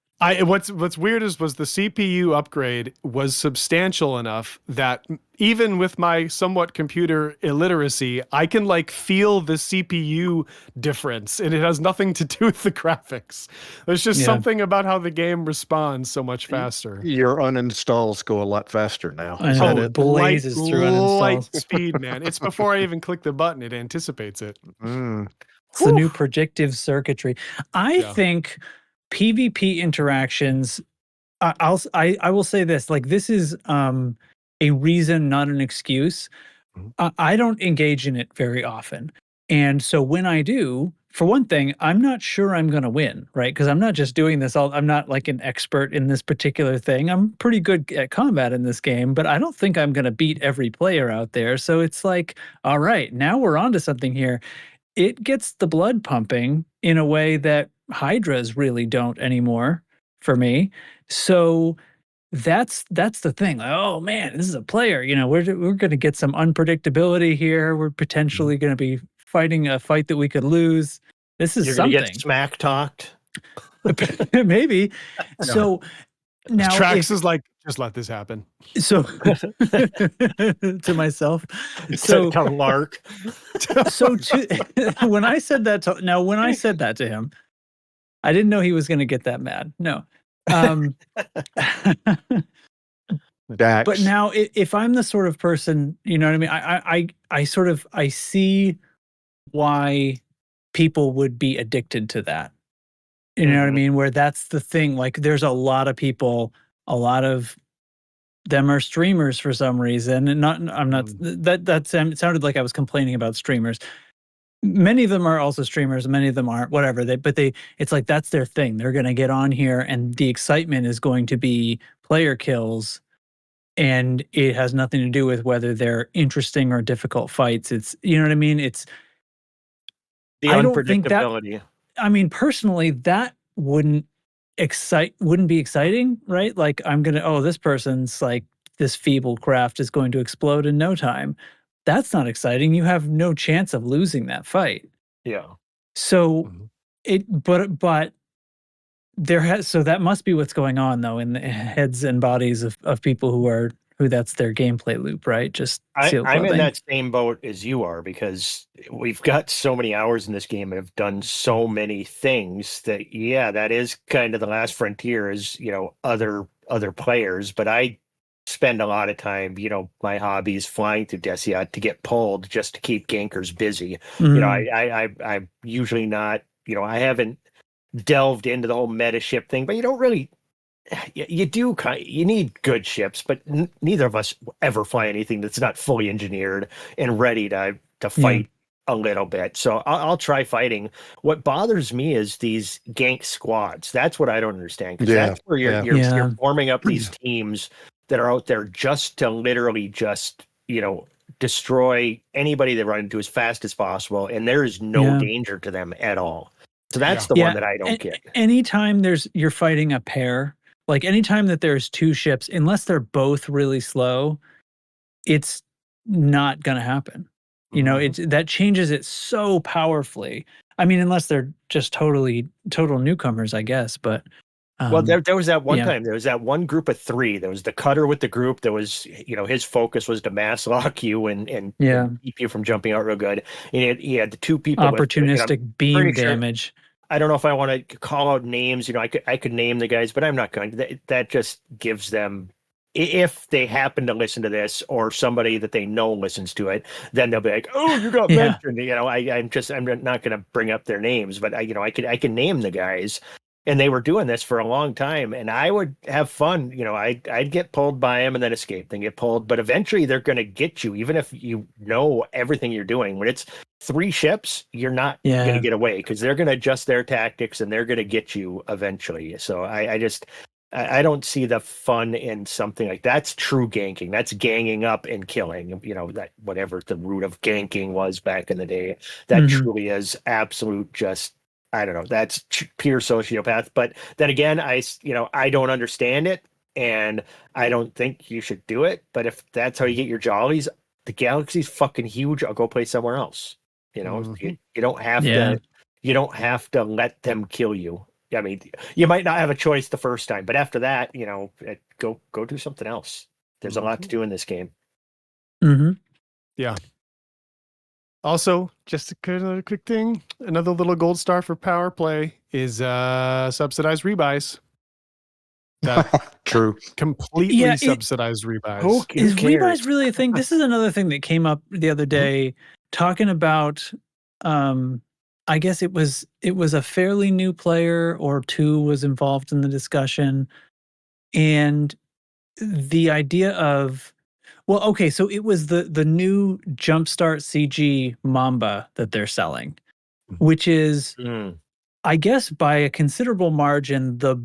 What's weird was the CPU upgrade was substantial enough that even with my somewhat computer illiteracy, I can feel the CPU difference, and it has nothing to do with the graphics. There's just something about how the game responds so much faster. Your uninstalls go a lot faster now. I know, it blazes through uninstalls. Light speed, man. It's before I even click the button. It anticipates it. It's the new predictive circuitry. I think PvP interactions, I will say this, this is a reason, not an excuse. I don't engage in it very often. And so when I do, for one thing, I'm not sure I'm going to win, right? Because I'm not just doing this. I'm not an expert in this particular thing. I'm pretty good at combat in this game, but I don't think I'm going to beat every player out there. So it's all right, now we're onto something here. It gets the blood pumping in a way that Hydras really don't anymore for me. So that's the thing. Oh man, this is a player. We're going to get some unpredictability here. We're potentially going to be fighting a fight that we could lose. This is something. You're going to get smack talked. Maybe. So now Trax is just let this happen. So to myself. So to Lark. So when I said that to him, I didn't know he was going to get that mad. No. Dax. But now if I'm the sort of person, you know what I mean? I see why people would be addicted to that. You know what I mean? Where that's the thing. There's a lot of people, a lot of them are streamers for some reason. And it sounded like I was complaining about streamers. Many of them are also streamers, many of them aren't, whatever. It's that's their thing. They're going to get on here and the excitement is going to be player kills. And it has nothing to do with whether they're interesting or difficult fights. It's, you know what I mean? It's the unpredictability. Personally, that wouldn't be exciting, right? This person's this feeble craft is going to explode in no time. that's not exciting. You have no chance of losing that fight. Yeah. So but there has, so that must be what's going on though in the heads and bodies of people who that's their gameplay loop, right? Just seal I'm in clubbing. that same boat as you are, because we've got so many hours in this game and have done so many things that, yeah, that is kind of the last frontier is, other players. But I spend a lot of time, my hobby is flying through Desia to get pulled just to keep gankers busy. I'm usually not, I haven't delved into the whole meta ship thing, but you don't really, you do you need good ships, but neither of us ever fly anything that's not fully engineered and ready to fight a little bit. So I'll try fighting. What bothers me is these gank squads. That's what I don't understand, because that's where you're forming up these teams that are out there just to literally just destroy anybody they run into as fast as possible, and there is no danger to them at all. So that's the one that I don't get. Anytime you're fighting a pair, like anytime that there's two ships, unless they're both really slow, it's not going to happen. That changes it so powerfully. I mean, unless they're just total newcomers, I guess. But well, there was that one time. There was that one group of three. There was the cutter with the group. There was, his focus was to mass lock you and keep you from jumping out real good. And he had the two people opportunistic beam damage. I don't know if I want to call out names. I could name the guys, but I'm not going to. That just gives them, if they happen to listen to this or somebody that they know listens to it, then they'll be like, "Oh, you got mentioned." I'm not going to bring up their names, but I can name the guys, and they were doing this for a long time, and I would have fun. I'd get pulled by them and then escape, then get pulled, but eventually they're going to get you, even if you know everything you're doing. When it's three ships, you're not going to get away, because they're going to adjust their tactics and they're going to get you eventually. So I don't see the fun in something like that's true ganking. That's ganging up and killing. That whatever the root of ganking was back in the day. That truly is absolute. Just I don't know. That's pure sociopath. But then again, I don't understand it, and I don't think you should do it. But if that's how you get your jollies, the galaxy's fucking huge. I'll go play somewhere else. You don't have to. You don't have to let them kill you. I mean, you might not have a choice the first time, but after that, go do something else. There's a lot to do in this game. Yeah. Also, just a quick thing, another little gold star for PowerPlay is subsidized rebuys. True. Completely subsidized rebuys. Is rebuys really a thing? This is another thing that came up the other day, talking about I guess it was a fairly new player or two was involved in the discussion, and the idea of, well, okay, so it was the new Jumpstart CG Mamba that they're selling, which is, I guess, by a considerable margin, the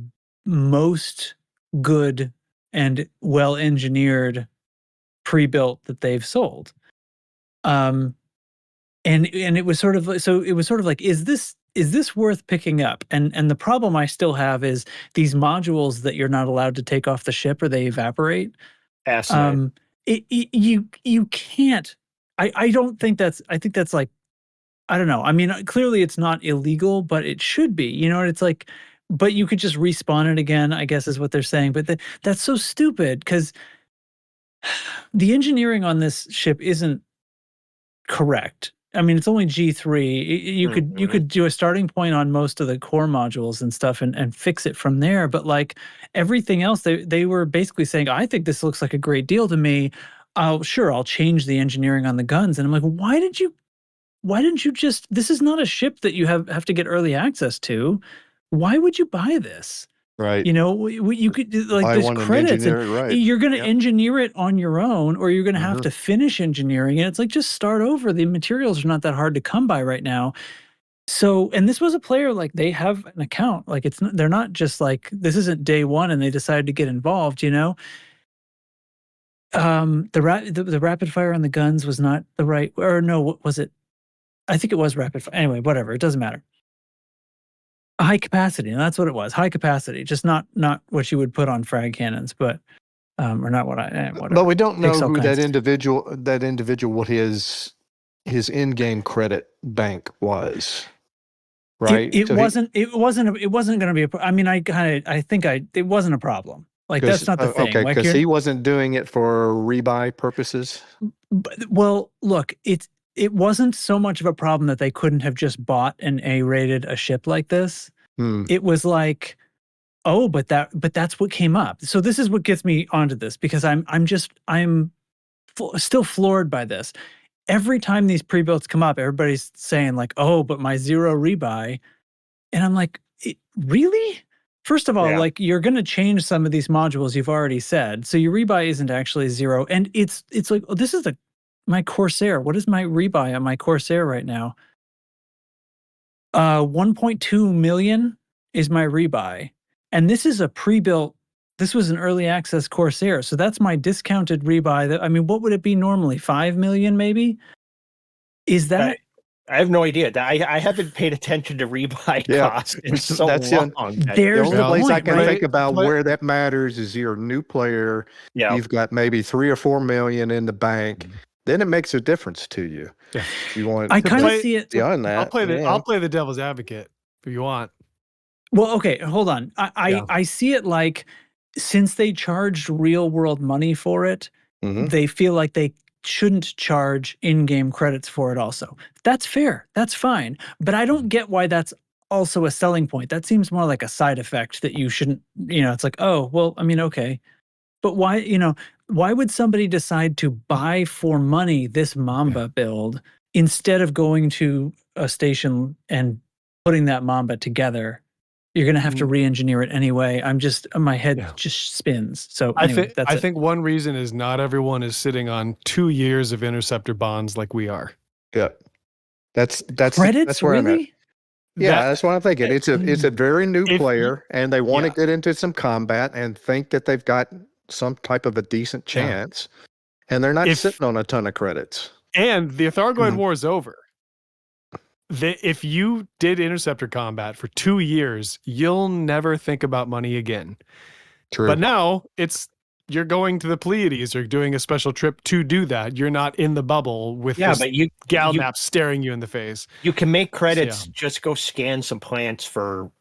most good and well engineered pre-built that they've sold. And it was sort of like, is this worth picking up? And the problem I still have is these modules that you're not allowed to take off the ship or they evaporate. You can't. I don't think that's. I think that's like, I don't know. I mean, clearly it's not illegal, but it should be. It's like, but you could just respawn it again, I guess is what they're saying. But that's so stupid, because the engineering on this ship isn't correct. I mean, it's only G3. You could do a starting point on most of the core modules and stuff and fix it from there. But like everything else, they were basically saying, I think this looks like a great deal to me. I'll change the engineering on the guns. And I'm like, why didn't you just, this is not a ship that you have to get early access to. Why would you buy this? Right. You could, like, there's credits. You're going to engineer it on your own, or you're going to have to finish engineering. And it's like, just start over. The materials are not that hard to come by right now. So, and this was a player, like, they have an account. Like, they're not just like, this isn't day one and they decided to get involved, The rapid fire on the guns was not the right, or no, what was it? I think it was rapid fire. Anyway, whatever. It doesn't matter. High capacity, and that's what it was. High capacity, just not what you would put on frag cannons, but or not what I. Whatever. But we don't know Takes all who kinds that of- individual, what his in-game credit bank was. Right. It So wasn't going to be it wasn't a problem. Like that's not the thing. Okay, Like because he wasn't doing it for rebuy purposes. Well, look, it wasn't so much of a problem that they couldn't have just bought and A-rated a ship like this. It was like, oh, but that's what came up. So this is what gets me onto this, because I'm still floored by this. Every time these pre-builts come up, everybody's saying like, oh, but my 0 rebuy. And I'm like, really? First of all, like you're going to change some of these modules you've already said. So your rebuy isn't actually 0. And it's like, oh, this is my Corsair. What is my rebuy on my Corsair right now? 1.2 million is my rebuy. And this is a pre-built, this was an early access Corsair. So that's my discounted rebuy. I mean, what would it be normally? 5 million maybe? Is that? I have no idea. I haven't paid attention to rebuy cost in so long. The only place I can think about where that matters is you're a new player. Yeah. You've got maybe 3 or 4 million in the bank. Then it makes a difference to you. Yeah. You want I kind of see it beyond that. I'll play the devil's advocate if you want. Well, okay, hold on. I see it like, since they charged real world money for it, they feel like they shouldn't charge in-game credits for it also. That's fair. That's fine. But I don't get why that's also a selling point. That seems more like a side effect that you shouldn't, it's like, oh, well, I mean, okay. But why would somebody decide to buy for money this Mamba build instead of going to a station and putting that Mamba together? You're going to have to re-engineer it anyway. My head just spins. So anyway, I think one reason is not everyone is sitting on 2 years of interceptor bonds like we are. Yeah. That's credits, that's where really? I'm at. Yeah, that's what I'm thinking. It's a very new player, and they want to get into some combat and think that they've got some type of a decent chance, and they're not sitting on a ton of credits. And the Thargoid War is over. If you did interceptor combat for 2 years, you'll never think about money again. True. But now you're going to the Pleiades or doing a special trip to do that. You're not in the bubble with gal map staring you in the face. You can make credits. Just go scan some plants for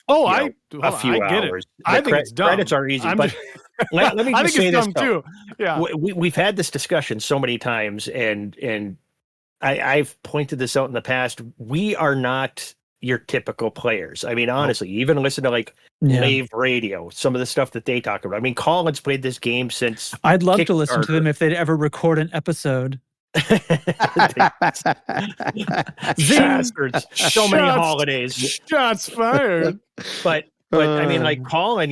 a few hours. I think it's dumb. Credits are easy, but let me just say this too. Yeah, we've had this discussion so many times, and I've pointed this out in the past. We are not your typical players. I mean, honestly, even listen to like Lave Radio, some of the stuff that they talk about. I mean, Colin's played this game since. I'd love to listen to them if they'd ever record an episode. Bastards. So many holidays. Shots fired. But I mean, like Colin,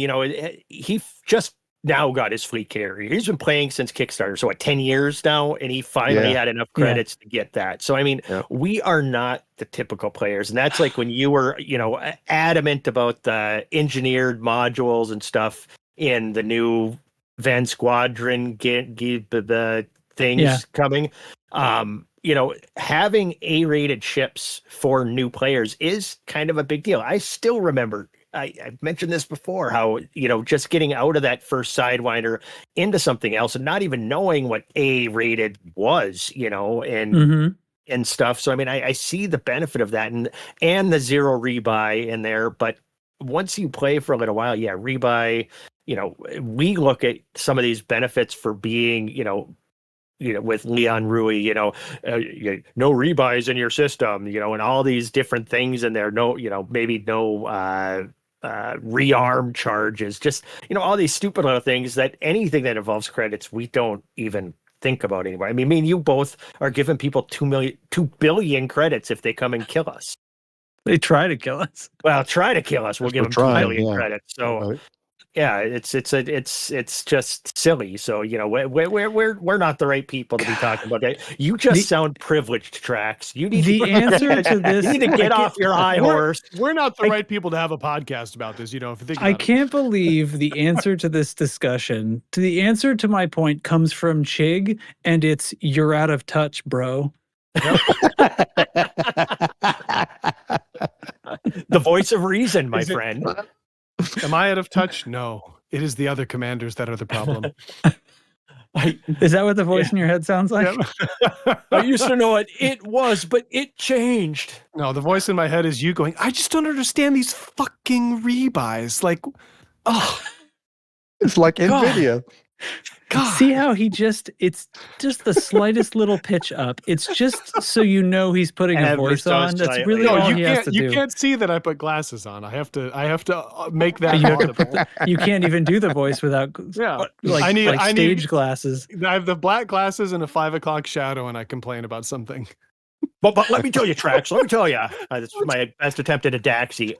he just now got his fleet carrier. He's been playing since Kickstarter, so 10 years now, and he finally had enough credits to get that. So I mean, we are not the typical players, and that's like when you were, adamant about the engineered modules and stuff in the new Van Squadron the things coming. Having A-rated ships for new players is kind of a big deal. I still remember. I've mentioned this before, how, just getting out of that first Sidewinder into something else and not even knowing what A-rated was, and stuff. So, I mean, I see the benefit of that and the 0 rebuy in there. But once you play for a little while, rebuy, we look at some of these benefits for being, with Leon Rui, no rebuys in your system, and all these different things in there. No, maybe no rearm charges, just all these stupid little things that anything that involves credits we don't even think about anymore. I mean, me and you both are giving people 2 billion credits if they come and kill us. They try to kill us. Well, try to kill us. We'll give them 2 billion credits. So it's just silly. So we're not the right people to be talking about that. You just sound privileged, Trax. You need the answer to this. You need to get off your high horse. We're not the right people to have a podcast about this. If you think about I can't believe the answer to this discussion. The answer to my point comes from Chig, and it's "You're out of touch, bro." The voice of reason, my friend. Am I out of touch? No. It is the other commanders that are the problem. Is that what the voice in your head sounds like? I used to know it was, but it changed. No, the voice in my head is you going, I just don't understand these fucking rebuys. Like, oh, It's like NVIDIA. God. See how it's just the slightest little pitch up. It's just so you know he's putting a Ever voice so on. That's slightly. really No, all you he has can't. to You do. can't see that I put glasses on. I have to make that You have to audible. You can't even do the voice without Yeah. like, I need stage glasses. I have the black glasses and a 5 o'clock shadow, and I complain about something. But let me tell you, Trax. Let me tell you. This is my best attempt at a Daxi.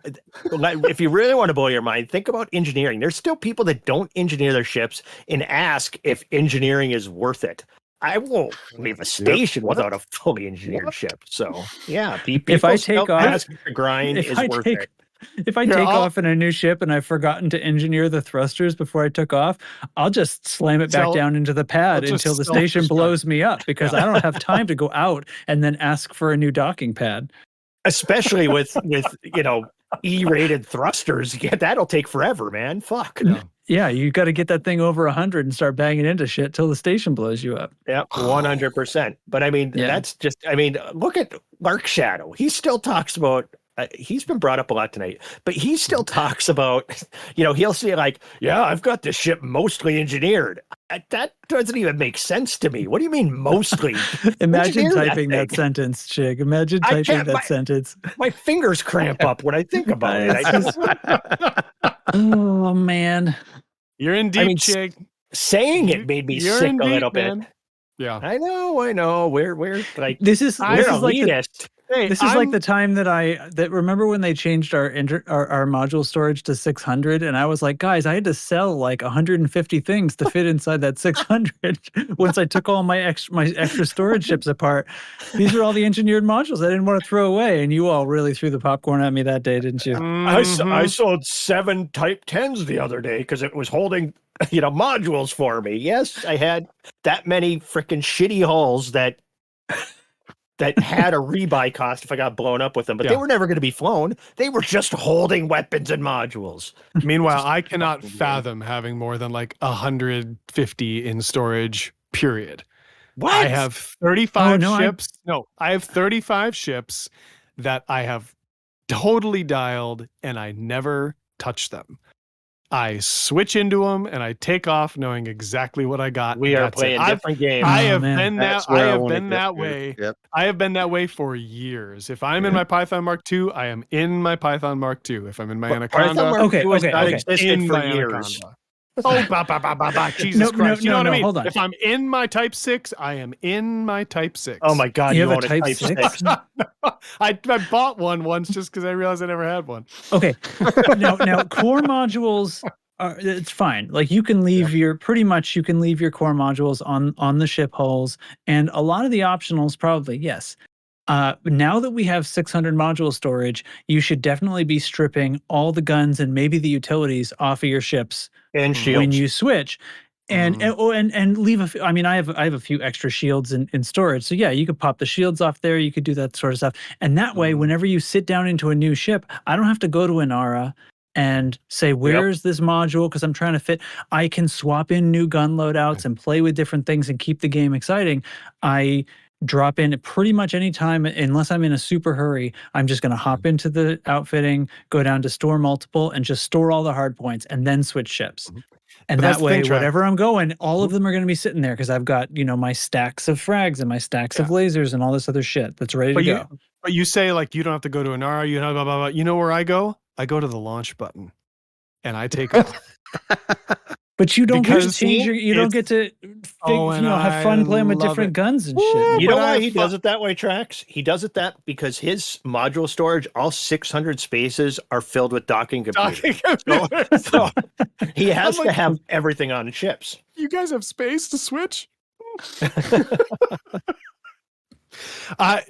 If you really want to blow your mind, think about engineering. There's still people that don't engineer their ships and ask if engineering is worth it. I won't leave a station without a fully engineered ship. So yeah, people If I still take off- ask if the grind is worth it. If I Here, take I'll- off in a new ship and I've forgotten to engineer the thrusters before I took off, I'll just slam it back Self- down into the pad I'll just until the station self-destruct. blows me up because I don't have time to go out and then ask for a new docking pad. Especially with E-rated thrusters. Yeah, that'll take forever, man. Fuck. Yeah, you got to get that thing over 100 and start banging into shit till the station blows you up. Yeah, 100%. But I mean, Yeah. that's just, I mean, look at Lark Shadow. He still talks about, he's been brought up a lot tonight, but he still talks about, he'll say like, yeah, I've got this ship mostly engineered. That doesn't even make sense to me. What do you mean mostly? Imagine Engineer that typing that thing. sentence, Chig. Imagine I typing can't- that sentence. My fingers cramp up when I think about it. I just, Oh, man. You're in deep, mean, Chick. saying it made me You're sick in a little deep, bit. man. Yeah. I know. We're like, This is we're this is like the elitist. Hey, This is like the time that remember when they changed our module storage to 600, and I was like, guys, I had to sell like 150 things to fit inside that 600 once I took all my extra storage chips apart. These are all the engineered modules I didn't want to throw away, and you all really threw the popcorn at me that day, didn't you? I sold 7 Type 10s the other day because it was holding, modules for me. Yes, I had that many freaking shitty hulls that had a rebuy cost if I got blown up with them, but they were never going to be flown. They were just holding weapons and modules. Meanwhile, I cannot fathom having more than like 150 in storage, period. What? I have 35 Oh, no, ships. No, I have 35 ships that I have totally dialed and I never touch them. I switch into them and I take off knowing exactly what I got. We are That's it. playing different games. I Oh, have man. been That's that. where I I have wanna been get that to. way. Yep. I have been that way for years. If I'm in my Python Mark II, I am in my Python Mark II. If I'm in my Anaconda, Okay, was okay, not okay. existed in for my years. Anaconda. Oh, Jesus Christ! You know what I mean? Hold on. If I'm in my Type 6, I am in my Type 6. Oh my God, You you have own a Type 6? I bought one once just because I realized I never had one. Okay. Now core modules it's fine. Like you can leave your core modules on the ship hulls, and a lot of the optionals probably, yes. Now that we have 600 module storage, you should definitely be stripping all the guns and maybe the utilities off of your ships And shields. when you switch. And leave a few. I mean, I have a few extra shields in storage. So yeah, you could pop the shields off there. You could do that sort of stuff. And that way, whenever you sit down into a new ship, I don't have to go to Inara and say, where's this module? Because I'm trying to fit. I can swap in new gun loadouts and play with different things and keep the game exciting. I drop in pretty much any time, unless I'm in a super hurry. I'm just going to hop into the outfitting, go down to store multiple, and just store all the hard points, and then switch ships. And But that's that the thing, way, Trav. whatever I'm going, all of them are going to be sitting there because I've got, my stacks of frags and my stacks of lasers and all this other shit that's ready to go. But you say like you don't have to go to Inara. You know, blah, blah, blah. You know where I go? I go to the launch button, and I take off. But you don't get to Because change your. You don't get to have fun playing with love different it. guns and shit. You know But why I he fu- does it that way, Trax? He does it that because his module storage, all 600 spaces are filled with docking computers. So he has I'm to like- have everything on ships. You guys have space to switch? I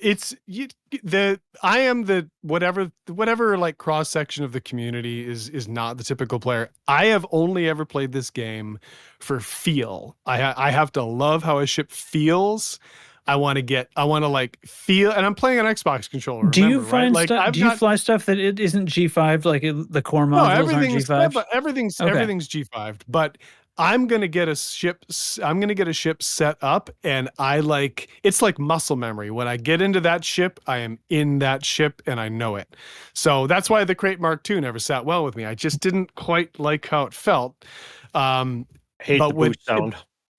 am the whatever like cross section of the community is not the typical player. I have only ever played this game for feel. I have to love how a ship feels. I want to like feel, and I'm playing an Xbox controller. Do you remember, find right? Like stuff? I've Do you got fly stuff that it isn't G5? Like the core no, modules aren't everything's G5. but everything's Okay. everything's G5'd. But I'm gonna get a ship. I'm gonna get a ship set up, and it's like muscle memory. When I get into that ship, I am in that ship, and I know it. So that's why the Crate Mark II never sat well with me. I just didn't quite like how it felt. Hate but the boost sound.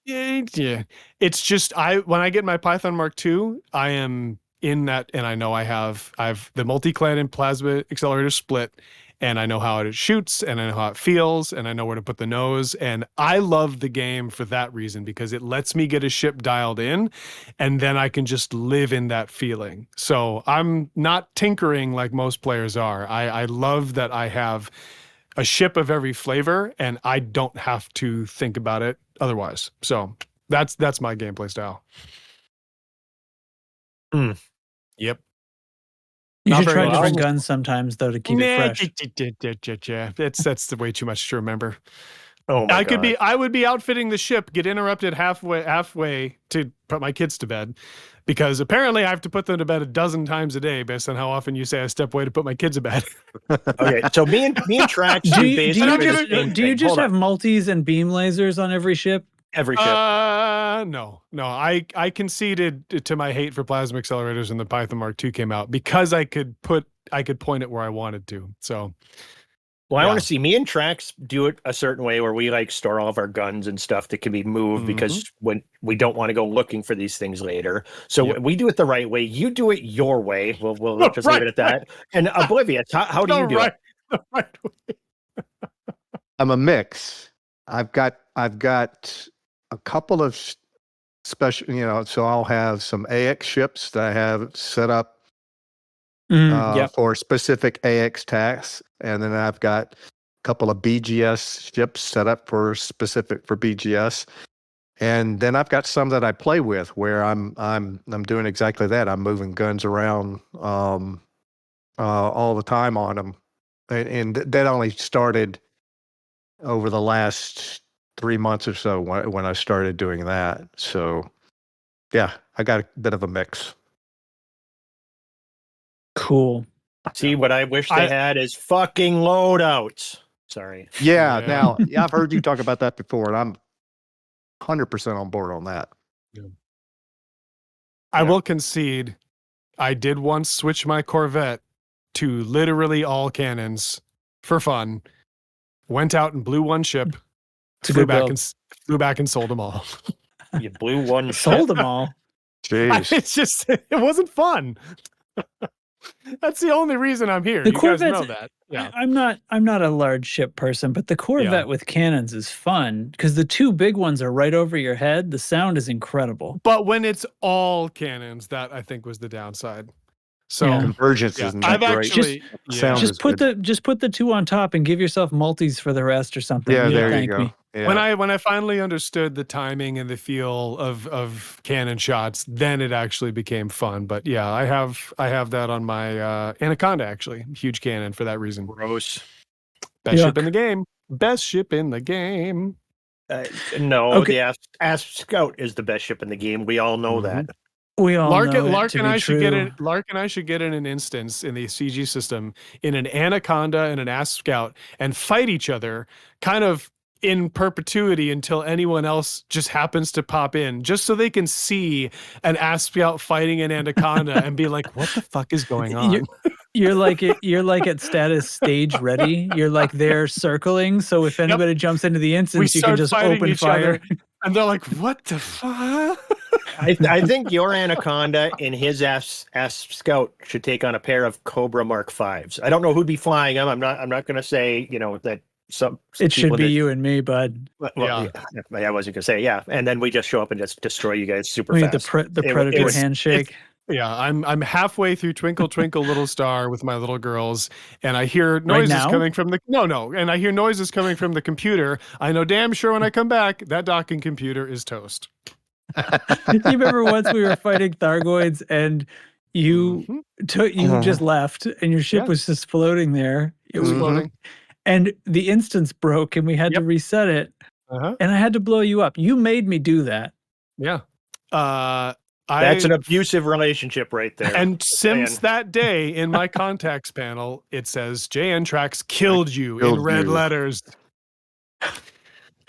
Yeah, it's just when I get my Python Mark II, I am in that, and I know I've the multi-clan and plasma accelerator split, and I know how it shoots, and I know how it feels, and I know where to put the nose, and I love the game for that reason because it lets me get a ship dialed in, and then I can just live in that feeling. So I'm not tinkering like most players are. I love that I have a ship of every flavor, and I don't have to think about it otherwise. So that's my gameplay style. Yep. You Not should very try interesting. different guns sometimes, though, to keep it fresh. That's way too much to remember. Oh my God. I would be outfitting the ship, get interrupted halfway to put my kids to bed, because apparently I have to put them to bed 12 times a day based on how often you say I step away to put my kids to bed. Okay, so me and Trax do basically the same Do you thing. just Hold have on. multis and beam lasers on every ship? Every ship? No. I conceded to my hate for plasma accelerators when the Python Mark II came out because I could point it where I wanted to. So, Well, I yeah. want to see me and Trax do it a certain way where we like store all of our guns and stuff that can be moved because when we don't want to go looking for these things later. So we do it the right way. You do it your way. We'll just leave it at that. And Oblivious, how do you do it? The right way. I'm a mix. I've got a couple of special, so I'll have some AX ships that I have set up for specific AX tasks, and then I've got a couple of BGS ships set up for BGS, and then I've got some that I play with where I'm doing exactly that. I'm moving guns around all the time on them, and that only started over the last 3 months or so when I started doing that. So, yeah, I got a bit of a mix. Cool. See, what I wish they had is fucking loadouts. Sorry. Yeah. Now, I've heard you talk about that before, and I'm 100% on board on that. Yeah. I will concede, I did once switch my Corvette to literally all cannons for fun. Went out and blew one ship. Flew back and sold them all. You blew one ship. Sold them all. Jeez. It's just, it wasn't fun. That's the only reason I'm here. The You guys know Corvette's- that. Yeah. I'm not a large ship person, but the Corvette with cannons is fun because the two big ones are right over your head. The sound is incredible. But when it's all cannons, that I think was the downside. So Convergence is not I've great. actually Sound is Just put the two on top and give yourself multis for the rest or something. Yeah, You'll there you thank go. me. Yeah. when I finally understood the timing and the feel of cannon shots, then it actually became fun. But yeah, I have that on my Anaconda, actually. Huge cannon for that reason. Gross. Best ship in the game. Best ship in the game. No, the Asp Scout is the best ship in the game. We all know that. We all Lark know and I should get true. it. Lark and I should get in an instance in the CG system in an Anaconda and an Asp Scout and fight each other, kind of in perpetuity until anyone else just happens to pop in, just so they can see an Asp Scout fighting an Anaconda and be like, "What the fuck is going on?" You're like at status stage ready. You're like there circling. So if anybody jumps into the instance, you can just open fire. And they're like, "What the fuck?" I think your Anaconda and his Asp Scout should take on a pair of Cobra Mark Fives. I don't know who'd be flying them. I'm not going to say that some it should be you and me, bud. Well, I wasn't going to say and then we just show up and just destroy you guys super we fast. Need the Predator handshake. Yeah, I'm halfway through Twinkle Twinkle Little Star with my little girls, and I hear noises coming from the and I hear noises coming from the computer. I know damn sure when I come back, that docking computer is toast. You remember once we were fighting Thargoids and you just left and your ship was just floating there. It was floating. And the instance broke and we had to reset it. And I had to blow you up. You made me do that. Yeah. That's an abusive relationship right there. And since that day in my contacts panel, it says JN Tracks killed you in red letters.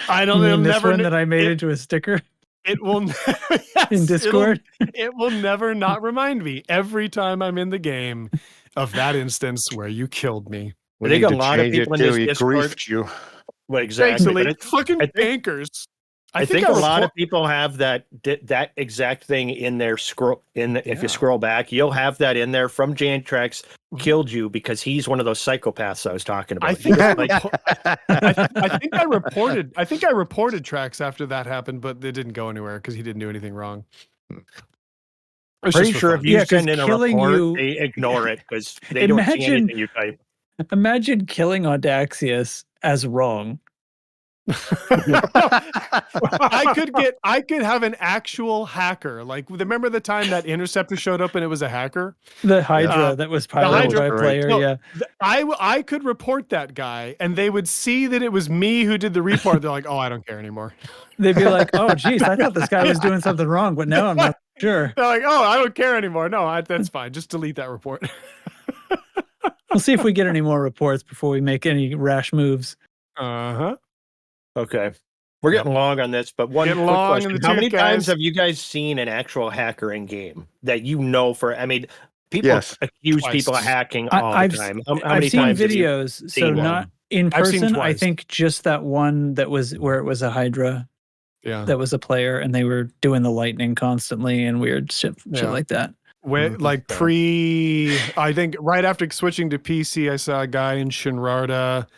I don't You mean it'll this never one that I made into a sticker it will in Discord. It will never not remind me every time I'm in the game of that instance where you killed me. I think a lot of people in this Discord griefed you. Well, exactly. Thanks, fucking bankers. I think a lot of people have that exact thing in their scroll. If you scroll back, you'll have that in there from Jantrax killed you because he's one of those psychopaths I was talking about. I think I reported. I think I reported Trax after that happened, but it didn't go anywhere because he didn't do anything wrong. Pretty sure if you send in a report, they ignore it because they don't see anything you type. Imagine killing Audaxius as wrong. I could have an actual hacker. Like, remember the time that Interceptor showed up and it was a hacker? The Hydra that was piloted by a player. No, yeah, I could report that guy, and they would see that it was me who did the report. They're like, "Oh, I don't care anymore." They'd be like, "Oh, geez, I thought this guy was doing something wrong, but now I'm not sure." They're like, "Oh, I don't care anymore. No, that's fine. Just delete that report." We'll see if we get any more reports before we make any rash moves. Okay. We're getting long on this, but one quick question. How many times have you guys seen an actual hacker in game that you know for, I mean, people accuse people of hacking all the time. How many seen times videos, so not in person. I think just that one that was where it was a Hydra. Yeah. That was a player and they were doing the lightning constantly and weird shit like that. Like I think right after switching to PC, I saw a guy in Shinrarta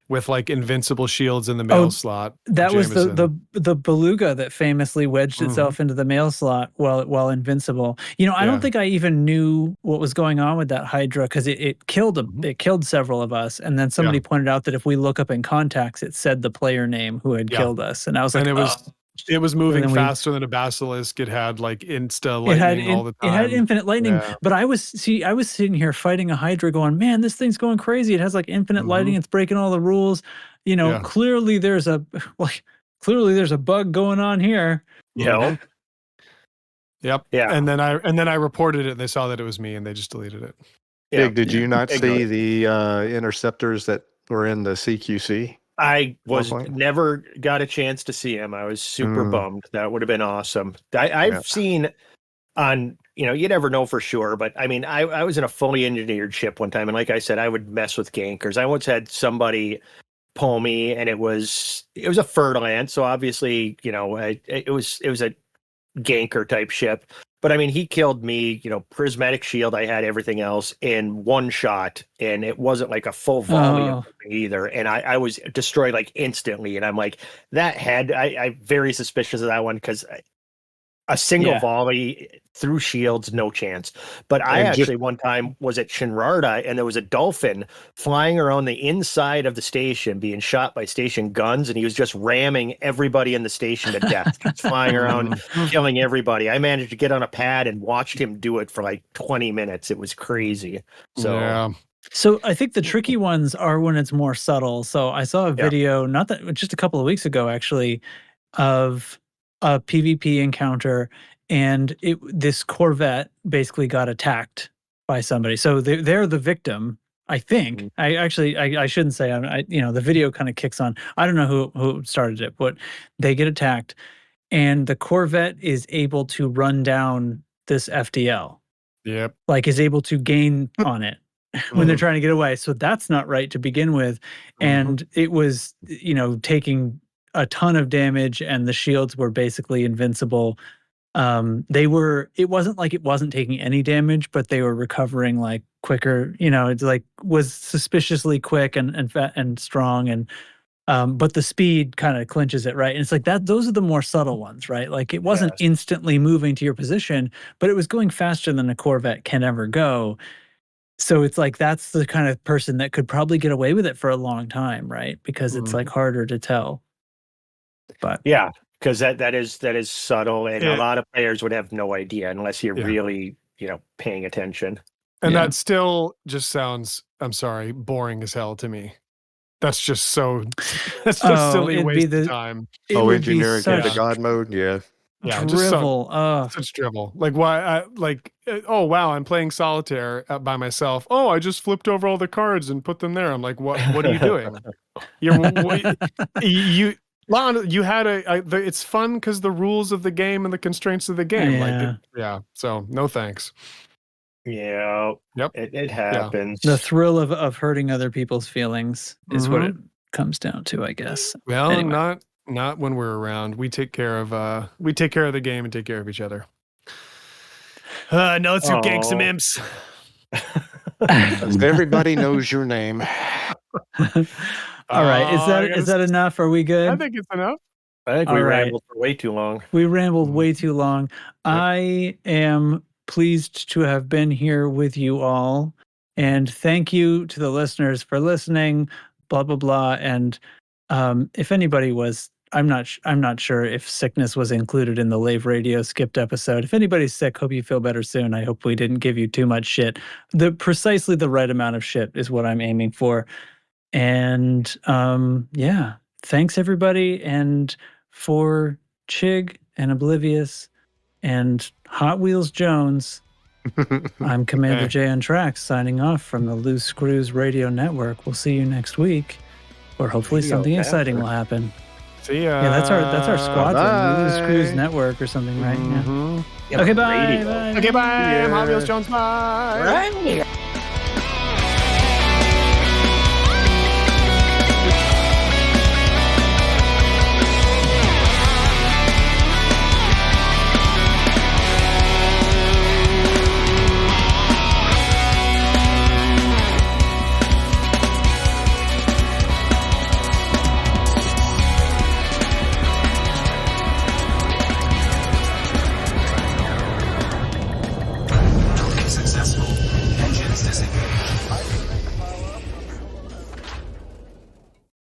with like invincible shields in the mail slot. That was the beluga that famously wedged itself into the mail slot while invincible. You know, I don't think I even knew what was going on with that Hydra because it killed several of us. And then somebody pointed out that if we look up in contacts, it said the player name who had killed us. And I was like, it was moving faster than a basilisk. It had like insta lightning all the time. It had infinite lightning, but I was sitting here fighting a Hydra going, man, this thing's going crazy. It has like infinite lightning. It's breaking all the rules. You know, clearly there's a bug going on here. Yeah. Yep. Yeah. And then I reported it and they saw that it was me and they just deleted it. Did you not see the interceptors that were in the CQC? I never got a chance to see him. I was super bummed. That would have been awesome. I've seen on, you never know for sure, but I mean, I was in a fully engineered ship one time. And like I said, I would mess with gankers. I once had somebody pull me and it was a Fertilant. So obviously, it was a ganker type ship. But I mean, he killed me, prismatic shield. I had everything else in one shot, and it wasn't like a full volley of either. And I was destroyed like instantly. And I'm like, I'm very suspicious of that one because a single volley through shields, no chance. But I actually one time was at Shinrarta and there was a dolphin flying around the inside of the station being shot by station guns, and he was just ramming everybody in the station to death, just flying around, killing everybody. I managed to get on a pad and watched him do it for like 20 minutes. It was crazy. So I think the tricky ones are when it's more subtle. So I saw a video, just a couple of weeks ago, actually, of a PvP encounter, and this Corvette basically got attacked by somebody. So they're the victim, I think. I shouldn't say. The video kind of kicks on. I don't know who started it, but they get attacked, and the Corvette is able to run down this FDL. Yep. Like is able to gain on it when they're trying to get away. So that's not right to begin with, and it was taking a ton of damage, and the shields were basically invincible. It wasn't like it wasn't taking any damage, but they were recovering like quicker. It's like was suspiciously quick and strong, and but the speed kind of clinches it, right? And it's like that. Those are the more subtle ones, right? Like it wasn't instantly moving to your position, but it was going faster than a Corvette can ever go. So it's like that's the kind of person that could probably get away with it for a long time, right? Because it's like harder to tell. But yeah, because that is subtle, and a lot of players would have no idea unless you're really paying attention. And that still just sounds, I'm sorry, boring as hell to me. That's just silly waste of time. Engineering into God mode, Yeah, drivel. such drivel. Like why? Oh wow, I'm playing solitaire by myself. Oh, I just flipped over all the cards and put them there. I'm like, what? What are you doing? You Lon, you had it's fun because the rules of the game and the constraints of the game. So no thanks. Yeah. Yep. It happens. The thrill of hurting other people's feelings is what it comes down to, I guess. Well, Anyway. not when we're around. We take care of the game and take care of each other. Now let's do gank some imps. Everybody knows your name. All right. Is that enough? Are we good? I think it's enough. I think we rambled for way too long. We rambled way too long. Yep. I am pleased to have been here with you all. And thank you to the listeners for listening, blah, blah, blah. And if anybody was, I'm not sure if sickness was included in the Lave Radio skipped episode. If anybody's sick, hope you feel better soon. I hope we didn't give you too much shit. Precisely the right amount of shit is what I'm aiming for. And thanks everybody. And for Chig and Oblivious and Hot Wheels Jones, I'm Commander Jay on Tracks signing off from the Loose Screws Radio Network. We'll see you next week, or hopefully something exciting will happen. See ya. Yeah, that's our squadron, Loose Screws Network or something, right? Yeah. Okay, bye. Okay, bye. I'm Hot Wheels Jones. Bye. Right.